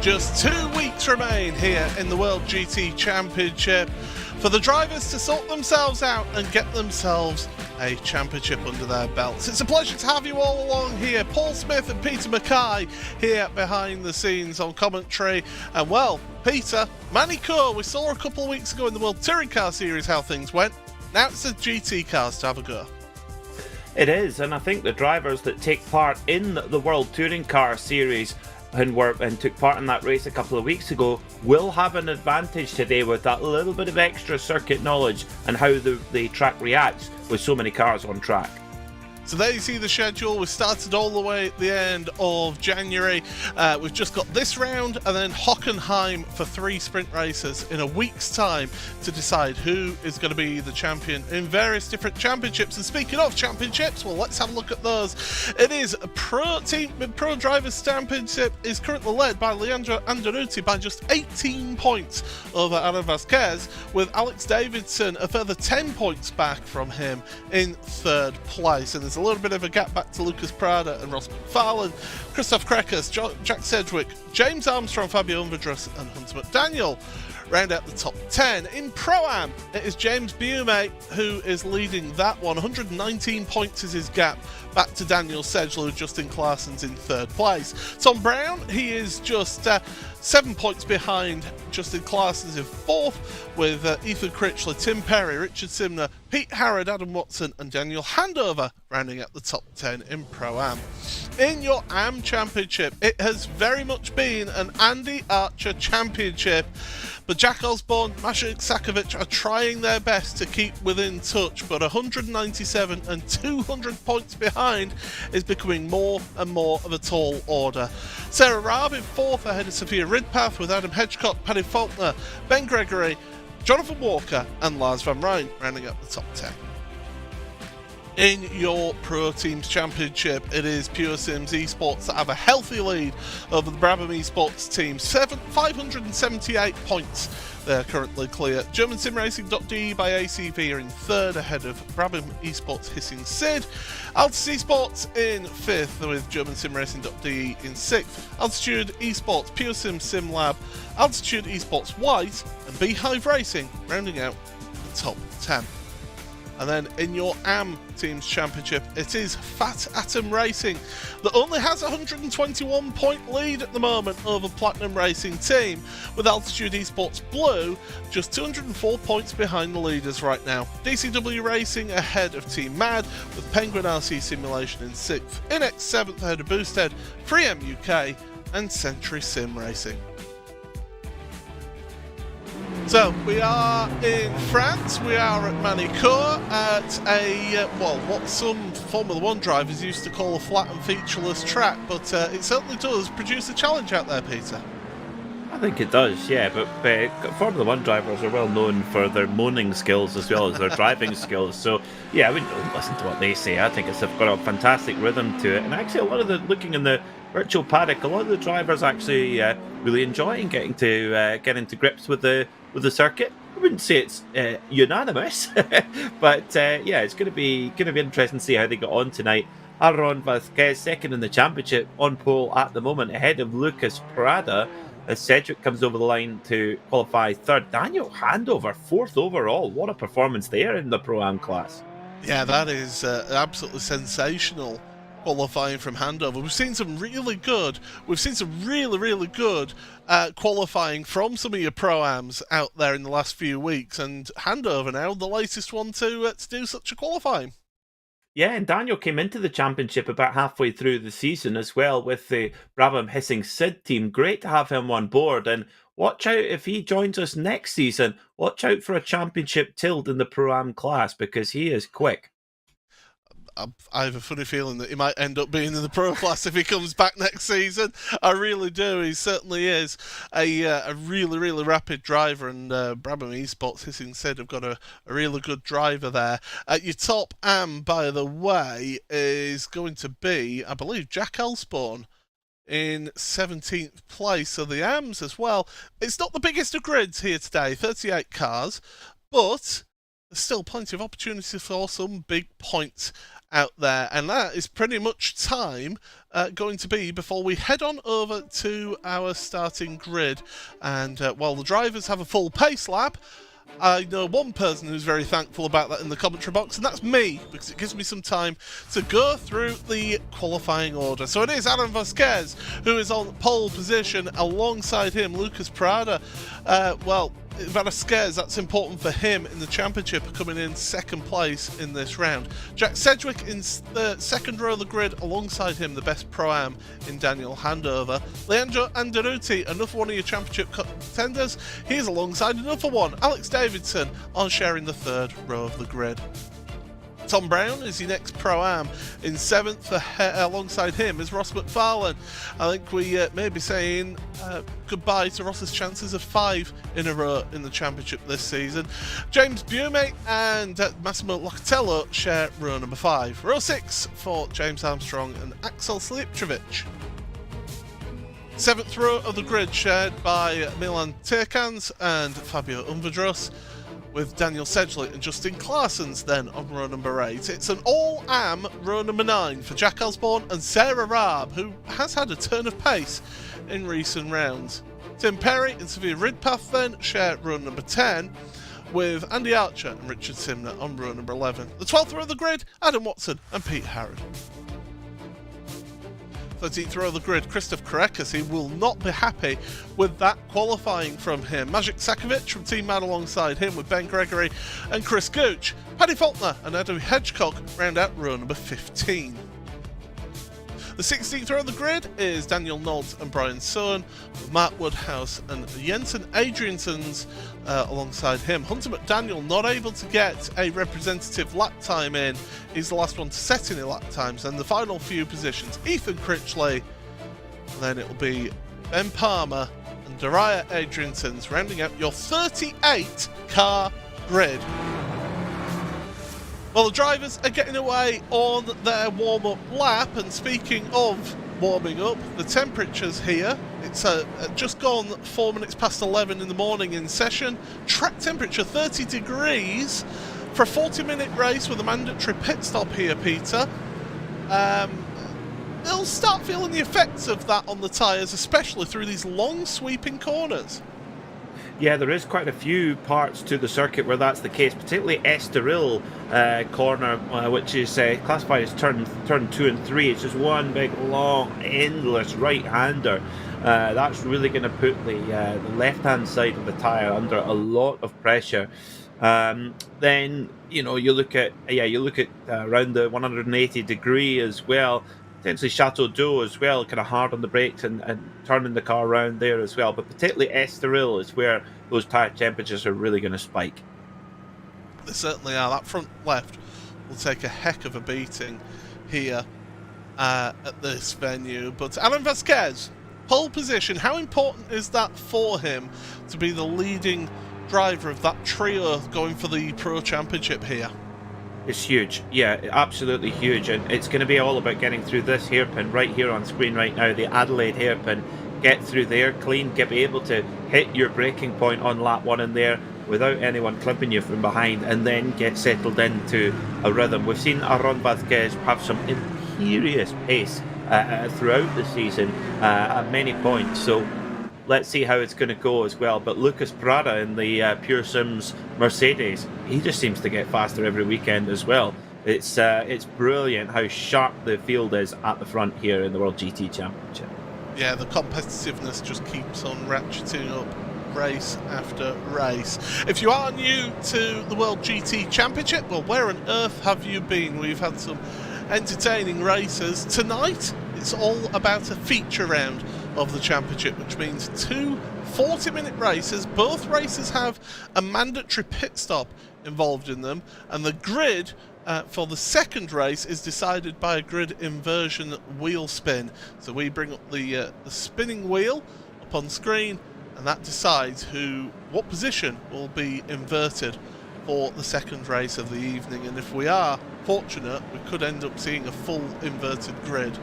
Just 2 weeks remain here in the World GT Championship for the drivers to sort themselves out and get themselves a championship under their belts. It's a pleasure to have you all along here. Paul Smith and Peter Mackay here behind the scenes on commentary. And well, Peter, Magny-Cours, we saw a couple of weeks ago in the World Touring Car Series how things went. Now it's the GT cars to have a go. It is, and I think the drivers that take part in the World Touring Car Series and took part in that race a couple of weeks ago will have an advantage today with that little bit of extra circuit knowledge and how the track reacts with so many cars on track. So there you see the schedule. We started all the way at the end of January. We've just got this round and then Hockenheim for 3 sprint races in a week's time to decide who is going to be the champion in various different championships. And speaking of championships, well, let's have a look at those. It is a Pro Drivers Championship is currently led by Leandro Andaruti by just 18 points over Aaron Vasquez, with Alex Davidson a further 10 points back from him in 3rd place. And there's a little bit of a gap back to Lucas Prada and Ross McFarlane, Christoph Krekas, Jack Sedgwick, James Armstrong, Fabio Unvedrus and Hunter McDaniel round out the top 10. In Pro-Am, it is James Bume who is leading that one. 119 points is his gap back to Daniel Sedgler. Justin Clarkson's in 3rd place. Tom Brown, he is just 7 points behind Justin Clarson's in 4th, with Ethan Critchley, Tim Perry, Richard Simner, Pete Harrod, Adam Watson and Daniel Handover rounding out the top 10 in Pro-Am. In your AM Championship, it has very much been an Andy Archer Championship, but Jack Osborne, Masha Sakovic are trying their best to keep within touch, but 197 and 200 points behind is becoming more and more of a tall order. Sarah Raab in 4th ahead of Sophia Ridpath, with Adam Hedgecock, Paddy Faulkner, Ben Gregory, Jonathan Walker and Lars van Rijn rounding up the top 10. In your Pro Teams Championship, it is Pure Sims Esports that have a healthy lead over the Brabham Esports team. 578 points they're currently clear. German Sim Racing.de by ACV are in 3rd ahead of Brabham Esports Hissing Sid. Altus Esports in 5th with German Sim Racing.de in 6th. Altitude Esports, Pure Sim Sim Lab, Altitude Esports White and Beehive Racing rounding out the top 10. And then in your AM Teams Championship, it is Fat Atom Racing that only has a 121 point lead at the moment over Platinum Racing Team, with Altitude Esports Blue just 204 points behind the leaders right now. DCW Racing ahead of Team Mad, with Penguin RC Simulation in 6th, INX 7th ahead of Boosted, 3M UK and Century Sim Racing. So, we are in France, we are at Magny-Cours at a, what some Formula 1 drivers used to call a flat and featureless track, but it certainly does produce a challenge out there, Peter. I think it does, yeah, but Formula 1 drivers are well known for their moaning skills as well as their driving skills, so yeah, I wouldn't listen to what they say. I think it's got a fantastic rhythm to it, and actually a lot of the, looking in the virtual paddock, a lot of the drivers actually really enjoying getting to grips with the circuit. I wouldn't say it's unanimous, but yeah, it's going to be interesting to see how they get on tonight. Aaron Vasquez 2nd in the championship on pole at the moment, ahead of Lucas Prada, as Cedric comes over the line to qualify 3rd. Daniel Handover 4th overall. What a performance there in the Pro-Am class. Yeah, that is absolutely sensational qualifying from Handover. We've seen some really good qualifying from some of your Pro-Ams out there in the last few weeks, and Handover now the latest one to do such a qualifying. Yeah, and Daniel came into the championship about halfway through the season as well with the Brabham Hissing Sid team. Great to have him on board, and watch out if he joins us next season. Watch out for a championship tilt in the Pro-Am class, because he is quick. I have a funny feeling that he might end up being in the Pro class if he comes back next season. I really do. He certainly is a really, really rapid driver, and Brabham Esports, Hissing Sid, have got a really good driver there. Your top AM, by the way, is going to be, I believe, Jack Osborne in 17th place. So the AMs as well. It's not the biggest of grids here today, 38 cars, but there's still plenty of opportunity for some big points out there, and that is pretty much time going to be before we head on over to our starting grid. And while the drivers have a full pace lap, I know one person who's very thankful about that in the commentary box, and that's me, because it gives me some time to go through the qualifying order. So it is Adam Vasquez who is on pole position. Alongside him, Lucas Prada. Well, Vasquez, that's important for him in the championship, coming in second place in this round. Jack Sedgwick in the second row of the grid, alongside him the best pro-am in Daniel Handover. Leandro Anderuti, another one of your championship contenders, he's alongside another one, Alex Davidson, on sharing the third row of the grid. Tom Brown is your next pro-am. In seventh, alongside him is Ross McFarlane. I think we may be saying goodbye to Ross's chances of 5 in a row in the championship this season. James Bume and Massimo Locatello share row number 5. Row 6 for James Armstrong and Axel Slipčević. Seventh row of the grid shared by Milan Terkans and Fabio Unvadros, with Daniel Sedgley and Justin Claessens then on row number 8. It's an all-am row number 9 for Jack Osborne and Sarah Raab, who has had a turn of pace in recent rounds. Tim Perry and Severe Ridpath then share row number 10, with Andy Archer and Richard Simner on row number 11. The 12th row of the grid, Adam Watson and Pete Harrod. 13th row of the grid, Christoph Korekis. He will not be happy with that qualifying from him. Magic Sakovic from Team Mad alongside him, with Ben Gregory and Chris Gooch. Paddy Faulkner and Adam Hedgecock round out row number 15. The 16th row of the grid is Daniel Nolt and Brian Sohn, with Mark Woodhouse and Jensen Adriansons alongside him. Hunter McDaniel not able to get a representative lap time in. He's the last one to set any lap times. And the final few positions, Ethan Critchley, and then it'll be Ben Palmer and Daria Adriansons rounding out your 38 car grid. Well, the drivers are getting away on their warm-up lap, and speaking of warming up, the temperatures here, it's just gone 4 minutes past 11 in the morning in session. Track temperature 30 degrees for a 40-minute race with a mandatory pit stop here, Peter. They'll start feeling the effects of that on the tyres, especially through these long sweeping corners. Yeah, there is quite a few parts to the circuit where that's the case, particularly Estoril corner, which is classified as turn 2 and 3. It's just one big, long, endless right-hander. That's really going to put the left-hand side of the tyre under a lot of pressure. Then you look at around the 180 degree as well. Potentially Chateau d'Eau as well, kind of hard on the brakes and turning the car around there as well. But particularly Estoril is where those tyre temperatures are really going to spike. They certainly are. That front left will take a heck of a beating here at this venue. But Adam Vasquez, pole position, how important is that for him to be the leading driver of that trio going for the Pro Championship here? It's huge, yeah, absolutely huge, and it's going to be all about getting through this hairpin right here on screen right now, the Adelaide hairpin. Get through there clean, be able to hit your braking point on lap 1 in there without anyone clipping you from behind, and then get settled into a rhythm. We've seen Aaron Vasquez have some imperious pace throughout the season at many points, so let's see how it's going to go as well. But Lucas Prada in the Pure Sims Mercedes, he just seems to get faster every weekend as well. It's brilliant how sharp the field is at the front here in the World GT Championship. Yeah, the competitiveness just keeps on ratcheting up race after race. If you are new to the World GT Championship, well, where on earth have you been? We've had some entertaining races. Tonight, it's all about a feature round of the championship, which means 2 40-minute races. Both races have a mandatory pit stop involved in them, and the grid for the second race is decided by a grid inversion wheel spin. So we bring up the spinning wheel up on screen, and that decides what position will be inverted for the second race of the evening. And if we are fortunate, we could end up seeing a full inverted grid,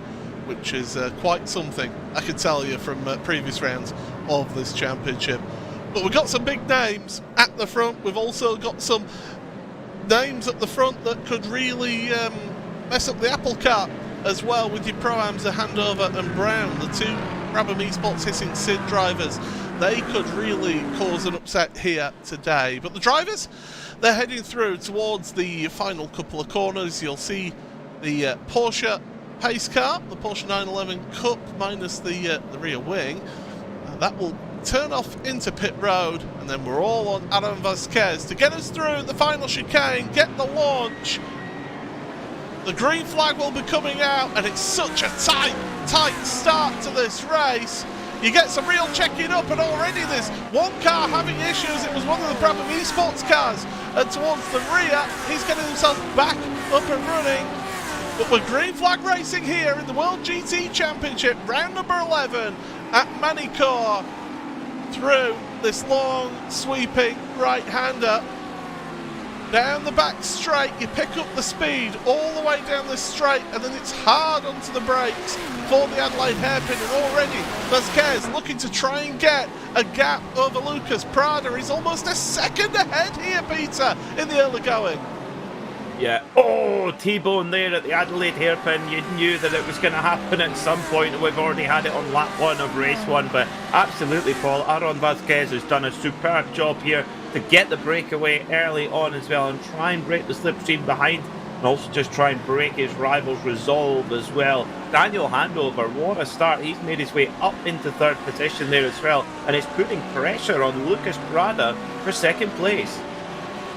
which is quite something, I can tell you, from previous rounds of this championship. But we've got some big names at the front. We've also got some names at the front that could really mess up the apple cart as well with your Pro-Ams of Handover and Brown, the two Brabham Esports Hissing Sid drivers. They could really cause an upset here today. But the drivers, they're heading through towards the final couple of corners. You'll see the Porsche pace car, the Porsche 911 Cup minus the rear wing. That will turn off into pit road, and then we're all on Adam Vasquez to get us through the final chicane, get the launch. The green flag will be coming out, and it's such a tight start to this race. You get some real checking up, and already there's one car having issues. It was one of the Brabham Esports cars, and towards the rear, he's getting himself back up and running. But we're green flag racing here in the World GT Championship, round number 11 at Magny-Cours, through this long, sweeping right-hander. Down the back straight, you pick up the speed all the way down this straight, and then it's hard onto the brakes for the Adelaide hairpin, and already Vasquez looking to try and get a gap over Lucas Prada. He's almost a second ahead here, Peter, in the early going. Yeah. Oh, T-bone there at the Adelaide hairpin. You knew that it was going to happen at some point, and we've already had it on lap 1 of race 1. But absolutely, Paul, Aaron Vasquez has done a superb job here to get the breakaway early on as well, and try and break the slipstream behind, and also just try and break his rival's resolve as well. Daniel Handover, what a start. He's made his way up into 3rd position there as well, and it's putting pressure on Lucas Prada for 2nd place.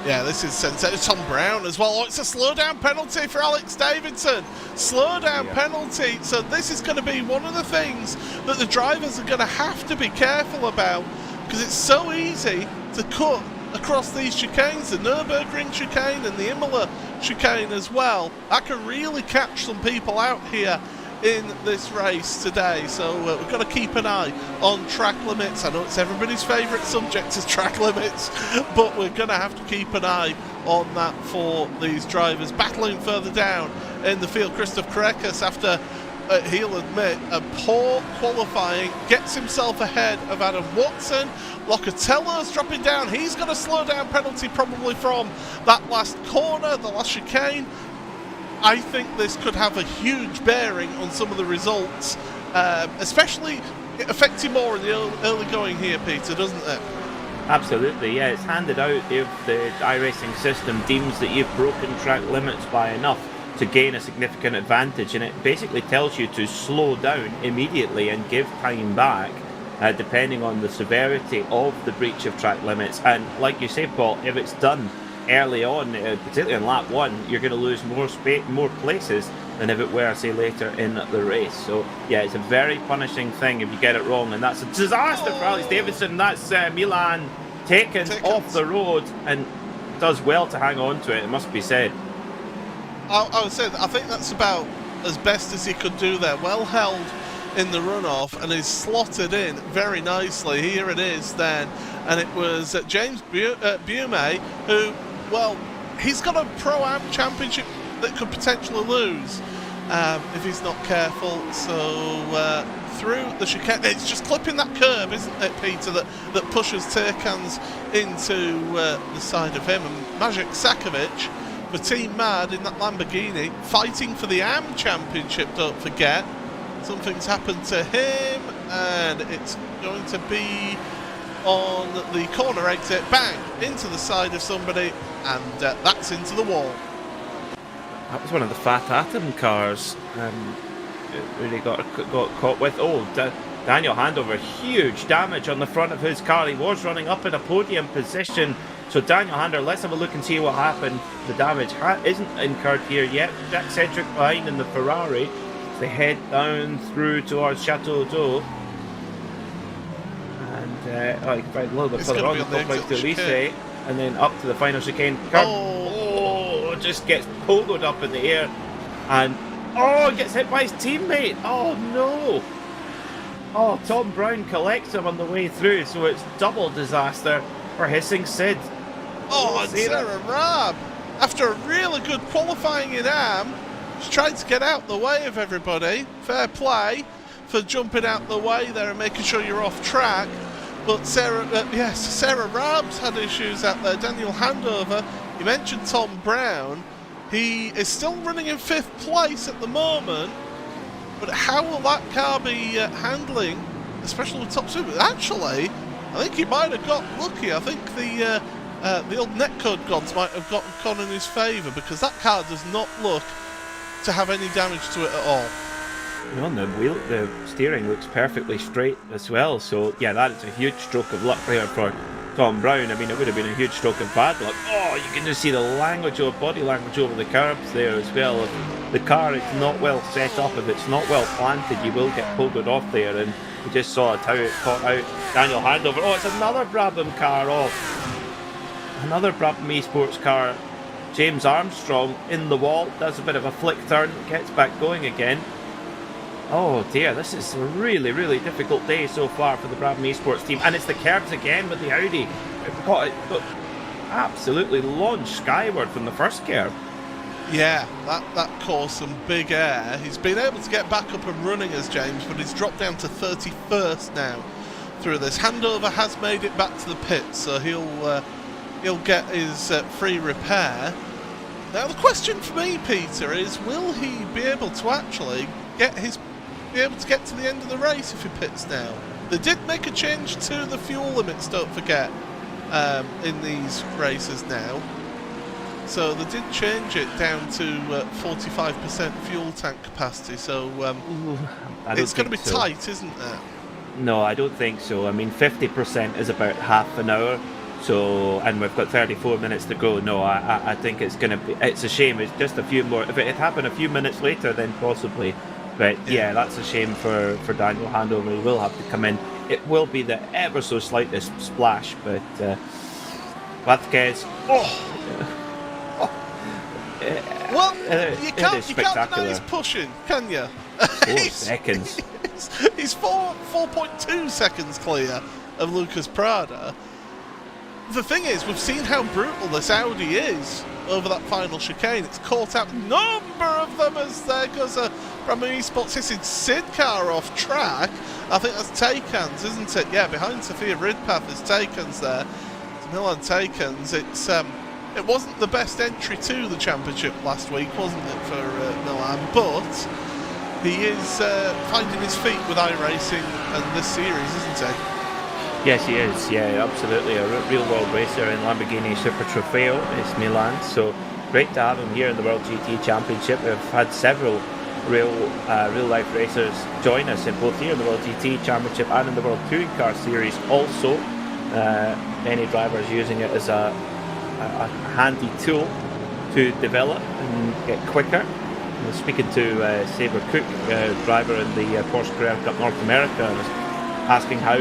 Yeah, this is sensational. Tom Brown as well. Oh, it's a slow-down penalty for Alex Davidson. Slow-down penalty. So this is going to be one of the things that the drivers are going to have to be careful about, because it's so easy to cut across these chicanes, the Nürburgring chicane and the Imola chicane as well. That can really catch some people out here in this race today. So we've got to keep an eye on track limits. I know it's everybody's favourite subject is track limits, but we're going to have to keep an eye on that for these drivers. Battling further down in the field, Christoph Krekas, after he'll admit a poor qualifying, gets himself ahead of Adam Watson. Locatello's dropping down. He's got a slow down penalty probably from that last corner, the last chicane. I think this could have a huge bearing on some of the results, especially affecting more in the early going here, Peter, doesn't it? Absolutely, yeah. It's handed out if the iRacing system deems that you've broken track limits by enough to gain a significant advantage, and it basically tells you to slow down immediately and give time back, depending on the severity of the breach of track limits. And like you say, Paul, if it's done early on, particularly in lap 1, you're going to lose more places than if it were, say, later in the race. So yeah, it's a very punishing thing if you get it wrong, and that's a disaster for Alex Davidson. That's Milan taken off the road, and does well to hang on to it, it must be said. I would say I think that's about as best as he could do there. Well held in the runoff, and is slotted in very nicely. Here it is then, and it was James Bume who, well, he's got a Pro-Am championship that could potentially lose if he's not careful. So through the chicane, it's just clipping that curb, isn't it, Peter, that pushes Turkans into the side of him. And Maciej Sakovic for Team Mad in that Lamborghini, fighting for the AM championship, don't forget. Something's happened to him, and it's going to be on the corner exit, bang, into the side of somebody, and that's into the wall. That was one of the Fat Atom cars. It really got caught with. Oh, Daniel Handover, huge damage on the front of his car. He was running up in a podium position. So Daniel Handover, let's have a look and see what happened. The damage isn't incurred here yet. Jack Cedric behind in the Ferrari. They head down through towards Chateau d'Eau. And a little bit further on, the complex to Elise, and then up to the final chicane. Oh, just gets pogoed up in the air, and gets hit by his teammate. Oh no! Oh, Tom Brown collects him on the way through, so it's double disaster for Hissing Sid. Oh, and Sarah Raab, after a really good qualifying in AM, she's trying to get out the way of everybody. Fair play for jumping out the way there and making sure you're off track. But Sarah Raab's had issues out there. Daniel Handover, You mentioned Tom Brown. He is still running in 5th place at the moment, but how will that car be handling, especially with top speed? Actually, I think he might have got lucky. I think the old netcode gods might have gone in his favour, because that car does not look to have any damage to it at all. No, the steering looks perfectly straight as well. So yeah, that is a huge stroke of luck there for Tom Brown. I mean, it would have been a huge stroke of bad luck. Oh, you can just see the body language over the curbs there as well. If the car is not well set up, if it's not well planted, you will get pulled off there. And we just saw how it caught out Daniel Handover. Oh, it's another Brabham car off. Another Brabham Esports car. James Armstrong in the wall, does a bit of a flick turn, gets back going again. Oh dear, this is a really, really difficult day so far for the Brabham Esports team. And it's the curbs again with the Audi. It got absolutely launched skyward from the first curb. Yeah, that caused some big air. He's been able to get back up and running as James, but he's dropped down to 31st now through this. Handover has made it back to the pit, so he'll get his free repair. Now the question for me, Peter, is will he be able to actually be able to get to the end of the race if he pits now? They did make a change to the fuel limits, don't forget, in these races now. So they did change it down to 45% fuel tank capacity, so it's going to be tight, isn't it? No, I don't think so. I mean, 50% is about half an hour. So, and we've got 34 minutes to go. No, I think it's going to be, it's a shame. It's just a few more. If it had happened a few minutes later, then possibly. But yeah, that's a shame for Daniel Handover. He will have to come in. It will be the ever so slightest splash, but Vasquez. Well, you can't deny he's pushing, can you? 4 seconds. He's 4.2 seconds clear of Lucas Prada. The thing is, we've seen how brutal this Audi is over that final chicane. It's caught out a number of them as there goes a Brabham Esports hissing Sid car off track. I think that's Taycan's, isn't it? Yeah, behind Sophia Ridpath is Taycan's there. It's Milan Taycan's. It wasn't the best entry to the championship last week, wasn't it, for Milan? But he is finding his feet with iRacing and this series, isn't he? Yes, he is. Yeah, absolutely. A real-world racer in Lamborghini Super Trofeo is Milan. So great to have him here in the World GT Championship. We've had several real-life racers join us in both here in the World GT Championship and in the World Touring Car Series. Also, many drivers using it as a handy tool to develop and get quicker. I was speaking to Sabre Cook, driver in the Porsche Carrera Cup North America, and was asking how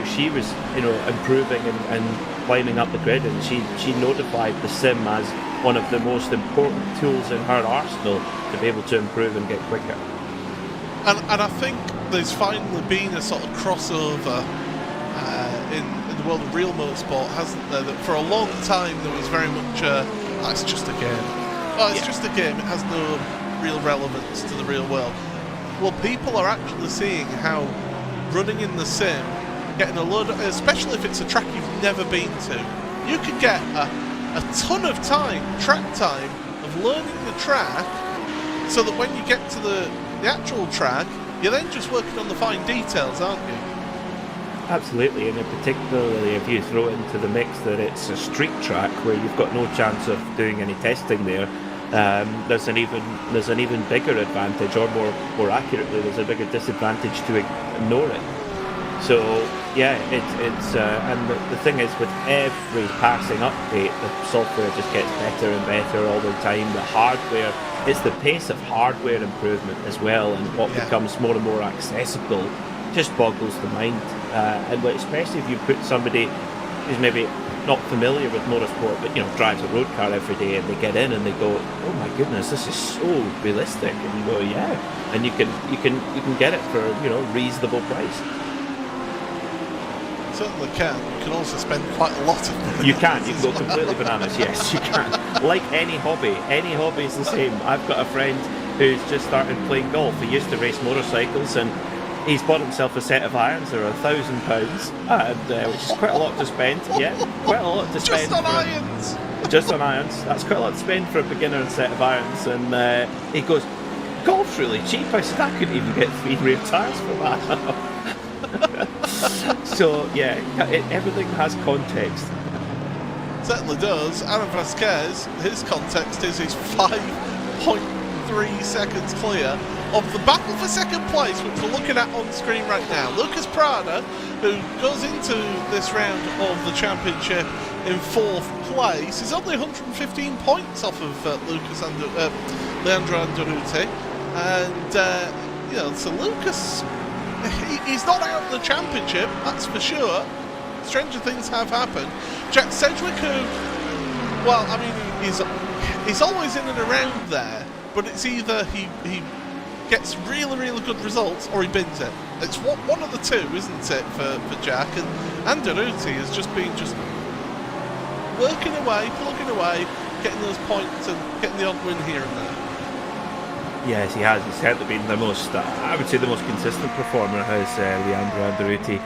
she was, improving and climbing up the grid, and she notified the sim as one of the most important tools in her arsenal to be able to improve and get quicker. And I think there's finally been a sort of crossover in the world of real motorsport, hasn't there? That for a long time there was very much it's just a game. Well, it's just a game. It has no real relevance to the real world. Well, people are actually seeing how running in the sim, getting a load of, especially if it's a track you've never been to, you can get a ton of track time of learning the track, so that when you get to the actual track, you're then just working on the fine details, aren't you? Absolutely, and particularly if you throw into the mix that it's a street track where you've got no chance of doing any testing there, there's an even bigger advantage, or more accurately, there's a bigger disadvantage to ignore it. So yeah, it's and the thing is, with every passing update, the software just gets better and better all the time. The hardware, it's the pace of hardware improvement as well, and what becomes more and more accessible just boggles the mind. And especially if you put somebody who's maybe not familiar with motorsport, but drives a road car every day, and they get in and they go, "Oh my goodness, this is so realistic," and you go, "Yeah," and you can get it for reasonable price. Certainly can. You can also spend quite a lot of money. You can go completely bananas. Yes, you can. Like any hobby is the same. I've got a friend who's just started playing golf. He used to race motorcycles, and He's bought himself a set of irons. They're £1,000, and which is quite a lot to spend. Yeah, quite a lot to spend. Just on irons. Just on irons. That's quite a lot to spend for a beginner set of irons. And he goes, golf's really cheap. I said, I couldn't even get 3 rear tyres for that. So yeah, everything has context. Certainly does. Aaron Vasquez, his context is he's 5.3 seconds clear of the battle for second place, which we're looking at on screen right now. Lucas Prada, who goes into this round of the championship in 4th place, is only 115 points off of Leandro Andaluti. And, so Lucas, he's not out of the championship, that's for sure. Stranger things have happened. Jack Sedgwick, who, well, I mean, he's always in and around there, but it's either he gets really, really good results or he bins it. It's one of the two, isn't it, for Jack? And Andaluti has just been working away, plugging away, getting those points and getting the odd win here and there. Yes, he has. He's certainly been the most, I would say, the most consistent performer has Leandro Andaluti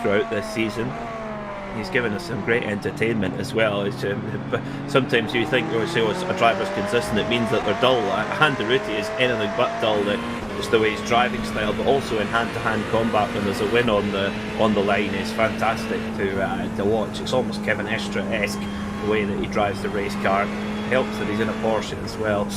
throughout this season. He's given us some great entertainment as well. Sometimes you think, a driver's consistent, it means that they're dull. Andaluti is anything but dull. It's the way his driving style, but also in hand-to-hand combat when there's a win on the line is fantastic to watch. It's almost Kevin Estra-esque the way that he drives the race car. Helps that he's in a Porsche as well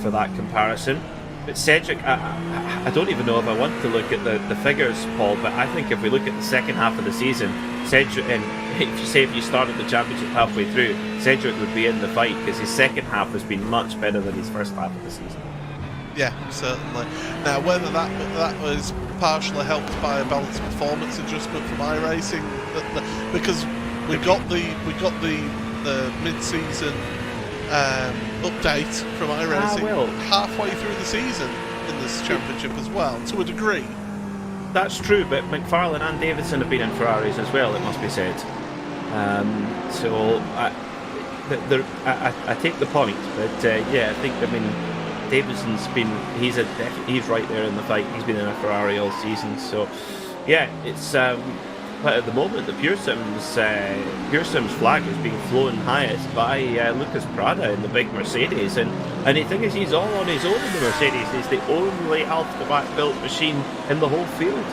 for that comparison. But Cedric, I don't even know if I want to look at the figures, Paul, but I think if we look at the second half of the season, Cedric, and if you started the championship halfway through, Cedric would be in the fight because his second half has been much better than his first half of the season. Yeah, certainly. Now, whether that was partially helped by a balanced performance adjustment from iRacing, because we got the mid-season update from iRacing halfway through the season in this championship as well, to a degree. That's true, but McFarlane and Davidson have been in Ferraris as well, it must be said. So I take the point, but I think Davidson's he's right there in the fight. He's been in a Ferrari all season, so yeah, it's. But at the moment, the Pure Sims flag is being flown highest by Lucas Prada in the big Mercedes, and the thing is, he's all on his own in the Mercedes. He's the only Alphabet built machine in the whole field.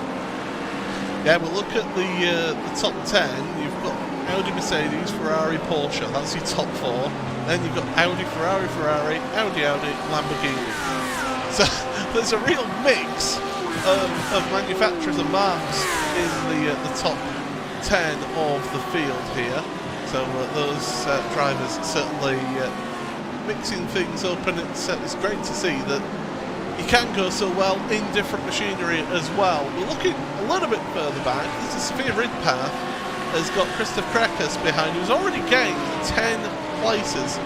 Yeah, we'll look at the top 10. You've got Audi, Mercedes, Ferrari, Porsche. That's your top 4. Then you've got Audi, Ferrari, Audi, Lamborghini. So there's a real mix of manufacturers and marques in the top 10 of the field here. So those drivers certainly mixing things up, and it's great to see that you can go so well in different machinery as well. We're looking a little bit further back. This is Sophia Ridpath has got Christoph Krekas behind, who's already gained 10 places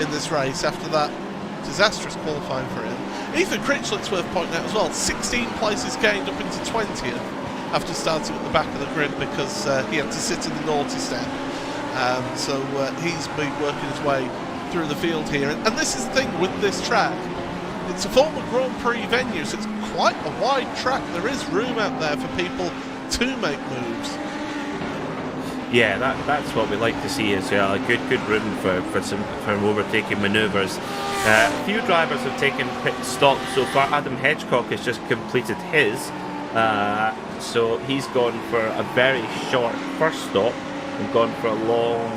in this race after that disastrous qualifying for him. Ethan Critchlett's worth pointing out as well, 16 places gained up into 20th after starting at the back of the grid because he had to sit in the naughty step. So he's been working his way through the field here. And this is the thing with this track. It's a former Grand Prix venue, so it's quite a wide track. There is room out there for people to make moves. Yeah, that's what we like to see as well. A good room for overtaking manoeuvres. A few drivers have taken pit stops so far. Adam Hedgecock has just completed his, so he's gone for a very short first stop and gone for a long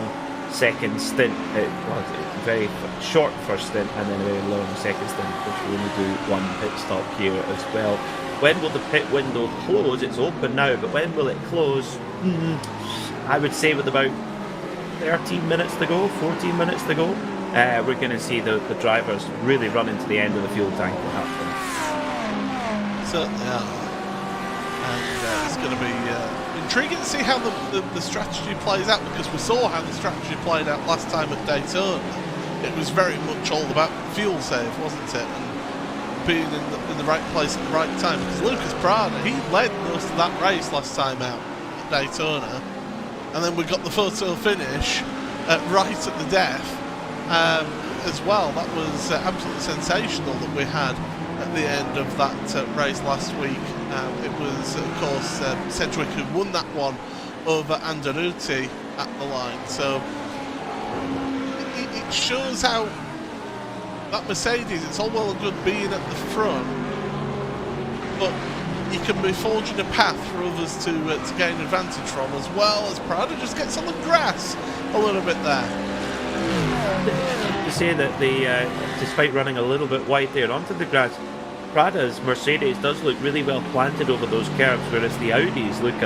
second stint. It was a very short first stint and then a very long second stint, which we only do one pit stop here as well. When will the pit window close? It's open now, but when will it close? I would say with about 13 minutes to go, 14 minutes to go, we're going to see the drivers really run into the end of the fuel tank at that point. Certainly are. And it's going to be intriguing to see how the strategy plays out, because we saw how the strategy played out last time at Daytona. It was very much all about fuel save, wasn't it? And being in the right place at the right time. Because Lucas Prada, he led most of that race last time out at Daytona. And then we got the photo finish right at the death as well. That was absolutely sensational that we had at the end of that race last week It was, of course, Sedgwick who won that one over Anderuti at the line. So it shows how that Mercedes, it's all well and good being at the front, but you can be forging a path for others to gain advantage from, as well as Prada just gets on the grass a little bit there. To say that despite running a little bit wide there onto the grass, Prada's Mercedes does look really well planted over those curves, whereas the Audis look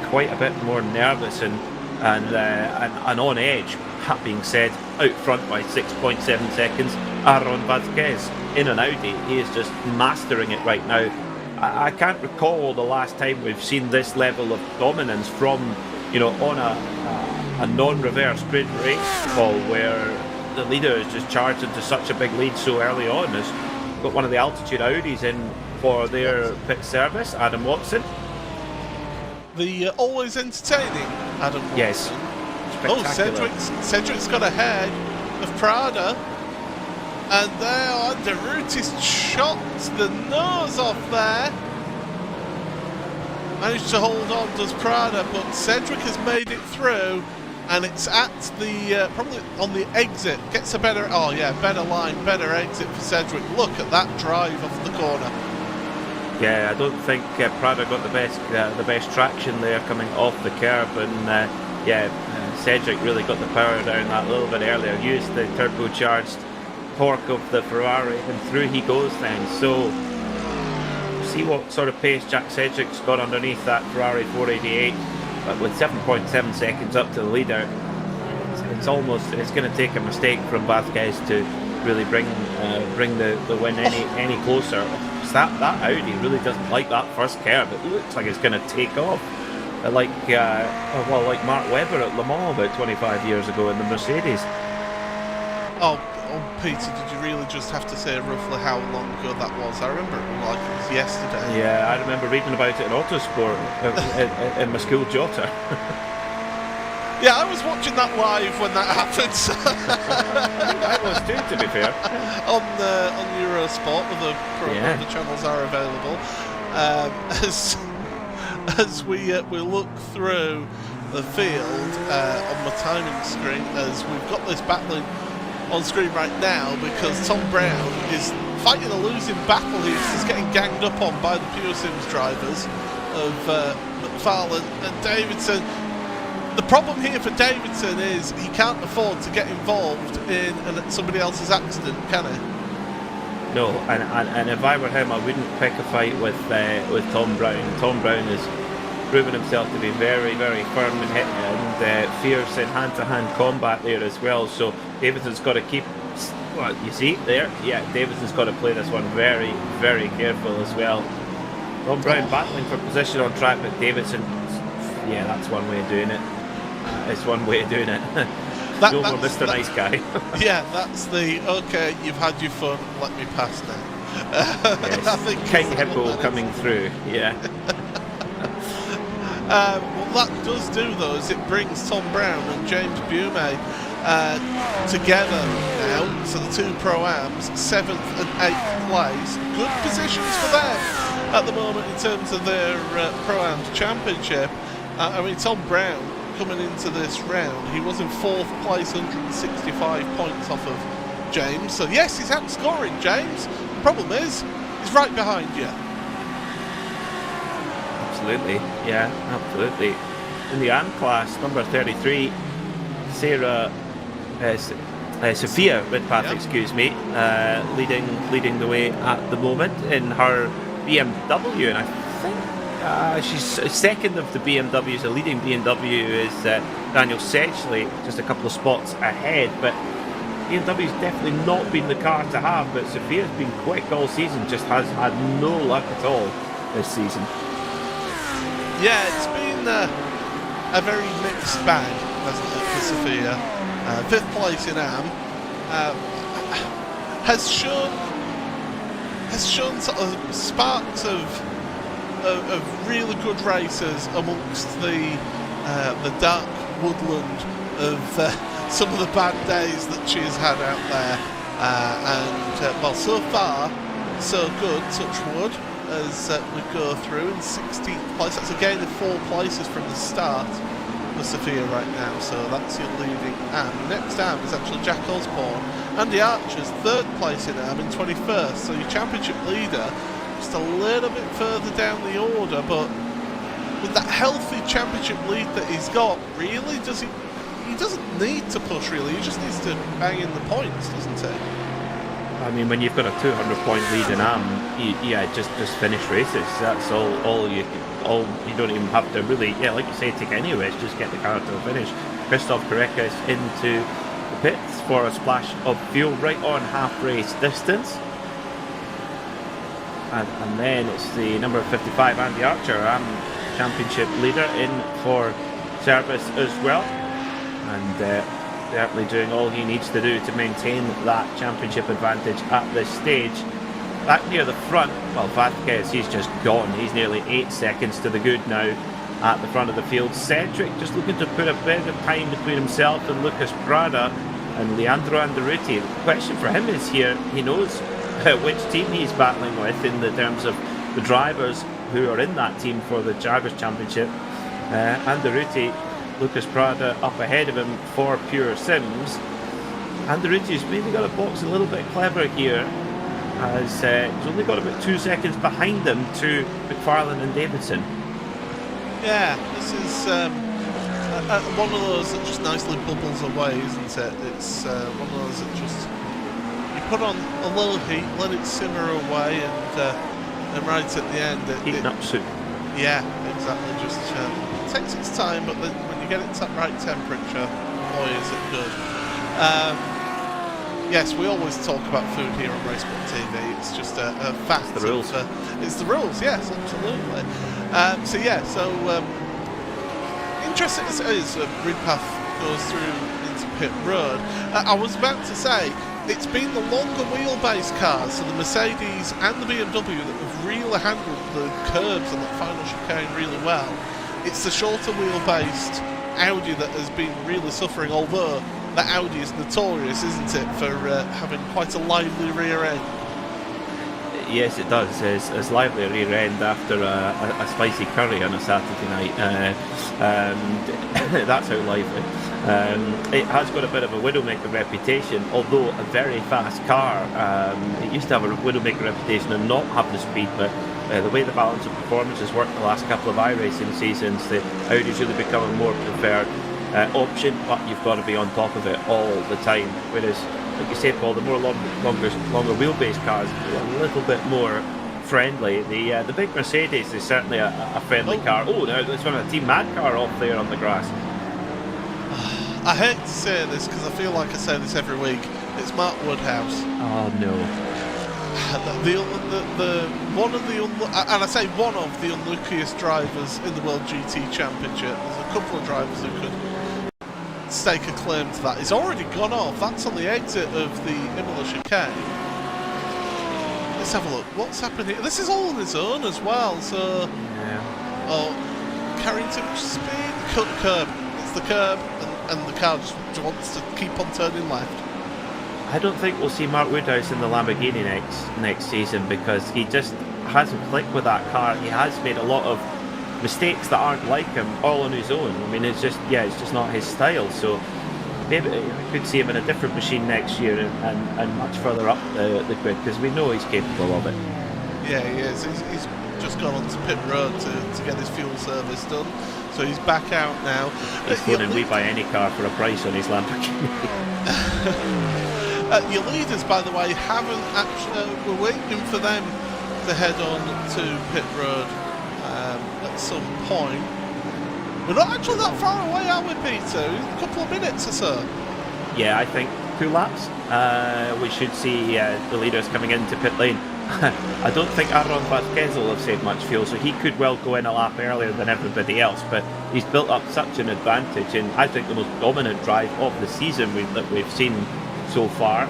quite a bit more nervous and on edge. That being said, out front by 6.7 seconds, Aaron Vazquez in an Audi. He is just mastering it right now. I can't recall the last time we've seen this level of dominance from, on a non-reverse sprint race call where the leader is just charged into such a big lead so early on. Has got one of the altitude Audis in for their pit service, Adam Watson. The always entertaining Adam Watson. Yes. Oh, Cedric's got ahead of Prada, and there, Anderuti's chopped the nose off there. Managed to hold on, does Prada, but Cedric has made it through, and it's at the probably on the exit. Gets a better line, better exit for Cedric. Look at that drive off the corner. Yeah, I don't think Prada got the best traction there coming off the curb, and Cedric really got the power down that little bit earlier. Used the turbocharged torque of the Ferrari, and through he goes then. So see what sort of pace Jack Cedric's got underneath that Ferrari 488, but with 7.7 seconds up to the leader, it's going to take a mistake from Vazquez to really bring the win any closer. That Audi really doesn't like that first curve. It looks like it's going to take off, like Mark Webber at Le Mans about 25 years ago in the Mercedes. Oh, Peter, did you really just have to say roughly how long ago that was? I remember it like it was yesterday. Yeah, I remember reading about it in Autosport in my school jotter. Yeah, I was watching that live when that happened. I was too, to be fair. on Eurosport, where the channels are available. As we look through the field on my timing screen, as we've got this battling on screen right now, because Tom Brown is fighting a losing battle here. He's getting ganged up on by the Pure Sims drivers of McFarlane and Davidson. The problem here for Davidson is he can't afford to get involved in somebody else's accident, can he? No, and if I were him, I wouldn't pick a fight with Tom Brown. Tom Brown has proven himself to be very, very firm and fierce in hand-to-hand combat there as well. So Davidson's got to keep. Well, you see there, yeah, Davidson's got to play this one very, very careful as well. Tom Brown battling for position on track, but Davidson, yeah, that's one way of doing it. It's one way of doing it. Go for Mr. Nice Guy. Yeah, that's the, okay, you've had your fun, let me pass now. Yes. I think King Hippo coming through, yeah. What that does do, though, is it brings Tom Brown and James Bume together now. So the two Pro-Ams, 7th and 8th place. Good positions for them at the moment in terms of their Pro-Ams championship. I mean, Tom Brown, coming into this round, he was in 4th place, 165 points off of James. So yes, he's outscoring James. The problem is, he's right behind you. Absolutely, yeah, absolutely. In the AM class, number 33, Sophia Ridpath, excuse me, leading the way at the moment in her BMW, and I think she's second of the BMWs. The leading BMW is Daniel Sedgley, just a couple of spots ahead, but BMW's definitely not been the car to have, but Sophia's been quick all season, just has had no luck at all this season. Yeah, it's been a very mixed bag, hasn't it, for Sophia? 5th place in AM, has shown sort of sparks of really good races amongst the dark woodland of some of the bad days that she has had out there, and well, so far so good, touch wood. as we go through in 16th place. That's a gain of 4 places from the start for Sophia right now, so that's your leading AM. Next AM is actually Jack Osborne. Andy Archer's 3rd place in AM in 21st, so your championship leader just a little bit further down the order, but with that healthy championship lead that he's got, really, he doesn't need to push, really. He just needs to bang in the points, doesn't he? I mean, when you've got a 200-point lead in AM, just finish races. That's all you don't even have to really, like you say, take any risk. Just get the car to the finish. Christoph Korekis into the pits for a splash of fuel right on half-race distance. And then it's the number 55, Andy Archer, championship leader, in for service as well. And certainly doing all he needs to do to maintain that championship advantage at this stage. Back near the front, well, Vasquez, he's just gone. He's nearly 8 seconds to the good now at the front of the field. Cedric just looking to put a bit of time between himself and Lucas Prada and Leandro Anderuti. The question for him is here, he knows which team he's battling with in the terms of the drivers who are in that team for the Drivers' Championship. Anderuti, Lucas Prada up ahead of him for Pure Sims. Anderuti's really got to box a little bit clever here, as he's only got about 2 seconds behind them to McFarlane and Davidson. Yeah, this is one of those that just nicely bubbles away, isn't it? It's one of those that just, you put on a little heat, let it simmer away, and right at the end heating up soup. Yeah, exactly. Just takes its time, but when you get it to that right temperature, boy, is it good. Yes, we always talk about food here on RaceSpotTV. It's just a fact. It's the rules. It's the rules, yes, absolutely. Interesting as it is, grid path goes through into pit road. I was about to say, it's been the longer wheelbase cars, so the Mercedes and the BMW, that have really handled the curbs and that final chicane really well. It's the shorter wheelbased Audi that has been really suffering, although that Audi is notorious, isn't it, for having quite a lively rear end. Yes, it does. It's lively a rear end after a spicy curry on a Saturday night. That's how lively. It has got a bit of a Widowmaker reputation, although a very fast car. It used to have a Widowmaker reputation and not have the speed, but the way the balance of performance has worked the last couple of iRacing seasons, the Audi's really become a more preferred option, but you've got to be on top of it all the time. Whereas, like you say, Paul, the more longer wheelbase cars are a little bit more friendly. The big Mercedes is certainly a friendly car. Oh, now there's one of the Team Mad car off there on the grass. I hate to say this because I feel like I say this every week. It's Mark Woodhouse. Oh no. One of the and I say one of the unluckiest drivers in the World GT Championship. There's a couple of drivers who could stake a claim to that. He's already gone off. That's on the exit of the Imola chicane. Let's have a look. What's happened here? This is all on his own as well. So, carrying too much speed. Cut curb. It's the curb, and the car just wants to keep on turning left. I don't think we'll see Mark Woodhouse in the Lamborghini next season, because he just hasn't clicked with that car. He has made a lot of mistakes that aren't like him, all on his own. I mean, it's just not his style. So maybe I could see him in a different machine next year and much further up the grid, because we know he's capable of it. Yeah, he is. He's just gone onto pit road to get his fuel service done. So he's back out now. He's going and we buy any car for a price on his Lamborghini. Your leaders, by the way, haven't actually. We're waiting for them to head on to pit road at some point. We're not actually that far away, are we, Peter? A couple of minutes or so. Yeah, I think 2 laps. We should see the leaders coming into pit lane. I don't think Aaron Vasquez will have saved much fuel, so he could well go in a lap earlier than everybody else, but he's built up such an advantage, and I think the most dominant drive of the season that we've seen so far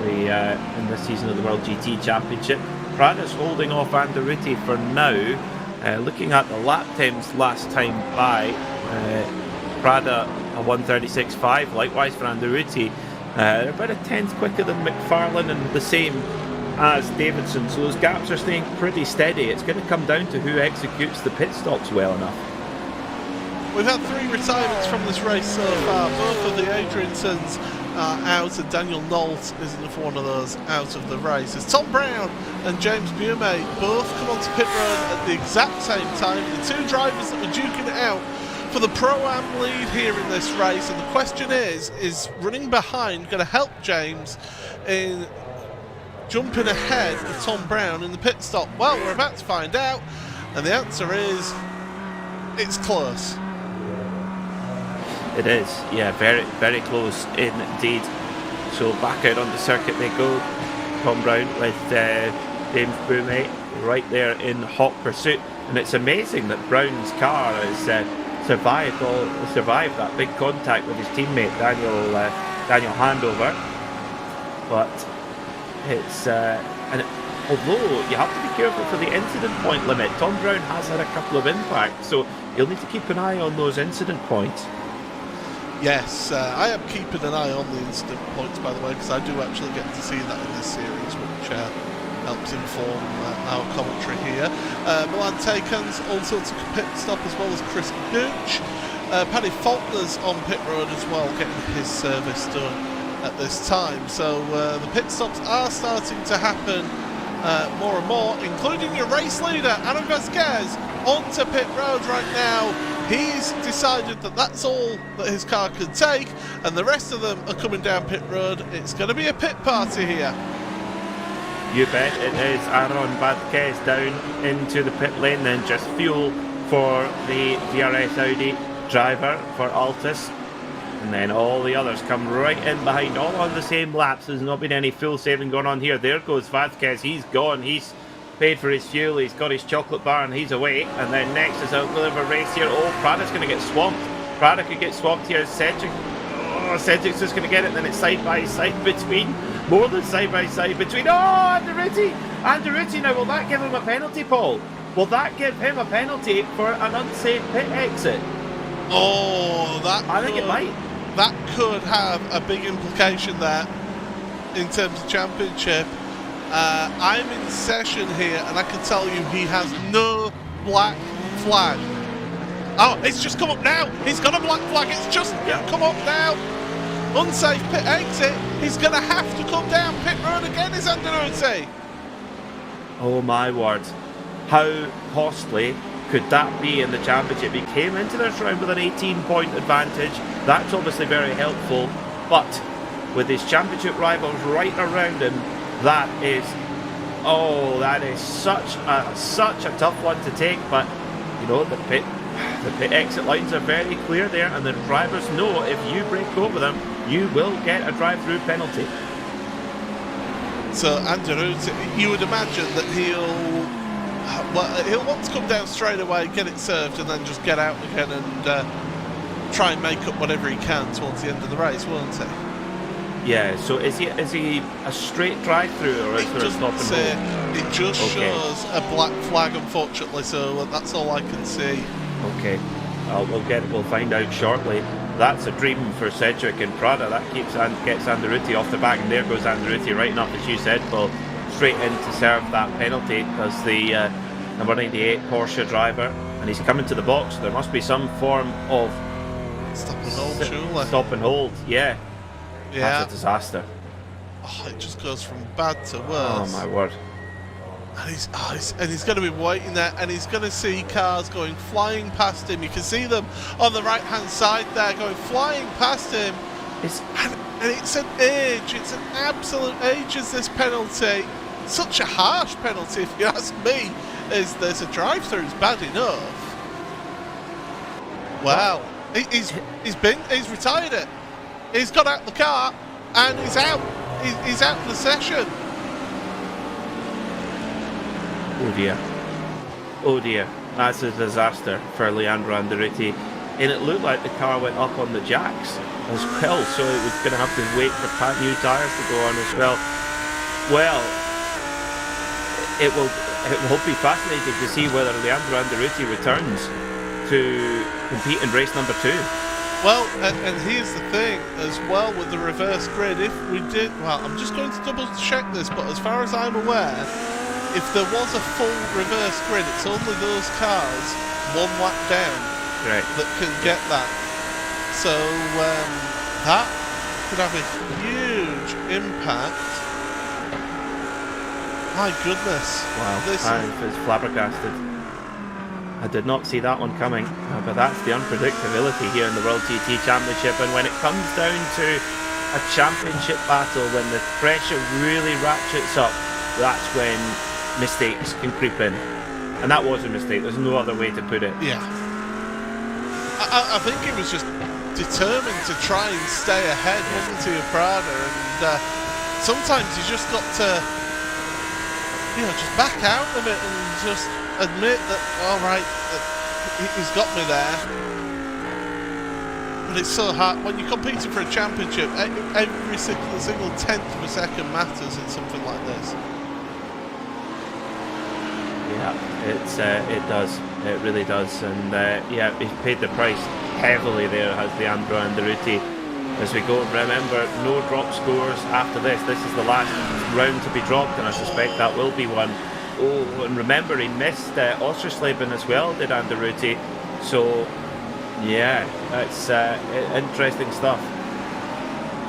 in this season of the World GT Championship. Prada's holding off Anderuti for now. Looking at the lap times last time by, Prada a 1:36.5, likewise for Anderuti. They're about a tenth quicker than McFarlane, and the same as Davidson, so those gaps are staying pretty steady. It's going to come down to who executes the pit stops well enough. We've had 3 retirements from this race so far. Both of the Adriansons are out, and Daniel Nolt is another one of those out of the race. As Tom Brown and James Bume both come onto pit road at the exact same time. The 2 drivers that were duking it out for the Pro-Am lead here in this race. And the question is running behind going to help James in jumping ahead of Tom Brown in the pit stop? Well, we're about to find out, and the answer is it's close. It is, yeah, very, very close indeed. So back out on the circuit they go. Tom Brown with James Bume right there in hot pursuit. And it's amazing that Brown's car has survived that big contact with his teammate Daniel Handover. But it's and although you have to be careful for the incident point limit, Tom Brown has had a couple of impacts, so you'll need to keep an eye on those incident points. Yes, I am keeping an eye on the incident points, by the way, because I do actually get to see that in this series, which helps inform our commentary here. Milan Takans also took a pit stop, as well as Chris Gooch. Paddy Faulkner's on pit road as well, getting his service done at this time. So the pit stops are starting to happen more and more, including your race leader, Adam Vasquez, onto pit road right now. He's decided that that's all that his car could take, and the rest of them are coming down pit road. It's going to be a pit party here. You bet it is. Aaron Vasquez down into the pit lane, then just fuel for the DRS Audi driver for Altus. And then all the others come right in behind, all on the same laps. There's not been any fuel saving going on here. There goes Vasquez. He's gone. He's paid for his fuel. He's got his chocolate bar and he's away. And then next is a bit of a race here. Oh, Praddock's going to get swamped. Praddock could get swamped here. Cedric. Oh, Cedric's just going to get it. Then it's side by side between. More than side by side between. Oh, Anderucci. Anderucci now. Will that give him a penalty, Paul? Will that give him a penalty for an unsafe pit exit? Oh, I think it might. That could have a big implication there in terms of championship. I'm in session here, and I can tell you he has no black flag. Oh, it's just come up now. He's got a black flag. It's just come up now. Unsafe pit exit. He's going to have to come down pit road again, is Anderucci. Oh my word. How costly could that be in the championship? He came into this round with an 18-point advantage. That's obviously very helpful, but with his championship rivals right around him, that is such a tough one to take. But you know, the pit exit lines are very clear there, and the drivers know if you break over them, you will get a drive-through penalty. So Anderucci, you would imagine that he'll want to come down straight away, get it served, and then just get out again and try and make up whatever he can towards the end of the race, won't he? Yeah, so is he a straight drive-through, or is there a stop and hold? It just shows a black flag, unfortunately, so that's all I can see. Okay, we'll find out shortly. That's a dream for Cedric and Prada. That gets Anderucci off the back, and there goes Anderucci right enough, as you said, Paul, straight in to serve that penalty as the number 98 Porsche driver, and he's coming to the box. There must be some form of stop and hold, surely. Stop and hold, yeah. That's a disaster. Oh, it just goes from bad to worse. Oh my word. And he's going to be waiting there, and he's going to see cars going flying past him. You can see them on the right hand side there going flying past him. And it's an age, it's an absolute age as this penalty. Such a harsh penalty, if you ask me. There's a drive-through, it's bad enough. Wow. He's retired it. He's got out the car and he's out. He's out of the session. Oh dear. That's a disaster for Leandro Anderucci. And it looked like the car went up on the jacks as well, so it was going to have to wait for new tyres to go on as well. Well, it will be fascinating to see whether Leandro Anderucci returns to compete in race number 2. Well, and here's the thing as well with the reverse grid. If we did, well, I'm just going to double check this, but as far as I'm aware, if there was a full reverse grid, it's only those cars one lap down that can get that. So that could have a huge impact. My goodness. Wow, I was flabbergasted. I did not see that one coming, but that's the unpredictability here in the World GT Championship. And when it comes down to a championship battle, when the pressure really ratchets up, that's when mistakes can creep in. And that was a mistake, there's no other way to put it. Yeah. I think he was just determined to try and stay ahead, wasn't he, of Prada? And sometimes you just got to, just back out of it and just admit that, all right, he's got me there. But it's so hard when you're competing for a championship. Every single tenth of a second matters in something like this. Yeah, it does. It really does. And yeah, he's paid the price heavily there, has Leandro Andaruti. As we go, remember, no drop scores after this. This is the last round to be dropped, and I suspect that will be one. Oh, and remember, he missed Oschersleben as well, did Andaruti. So, yeah, that's interesting stuff.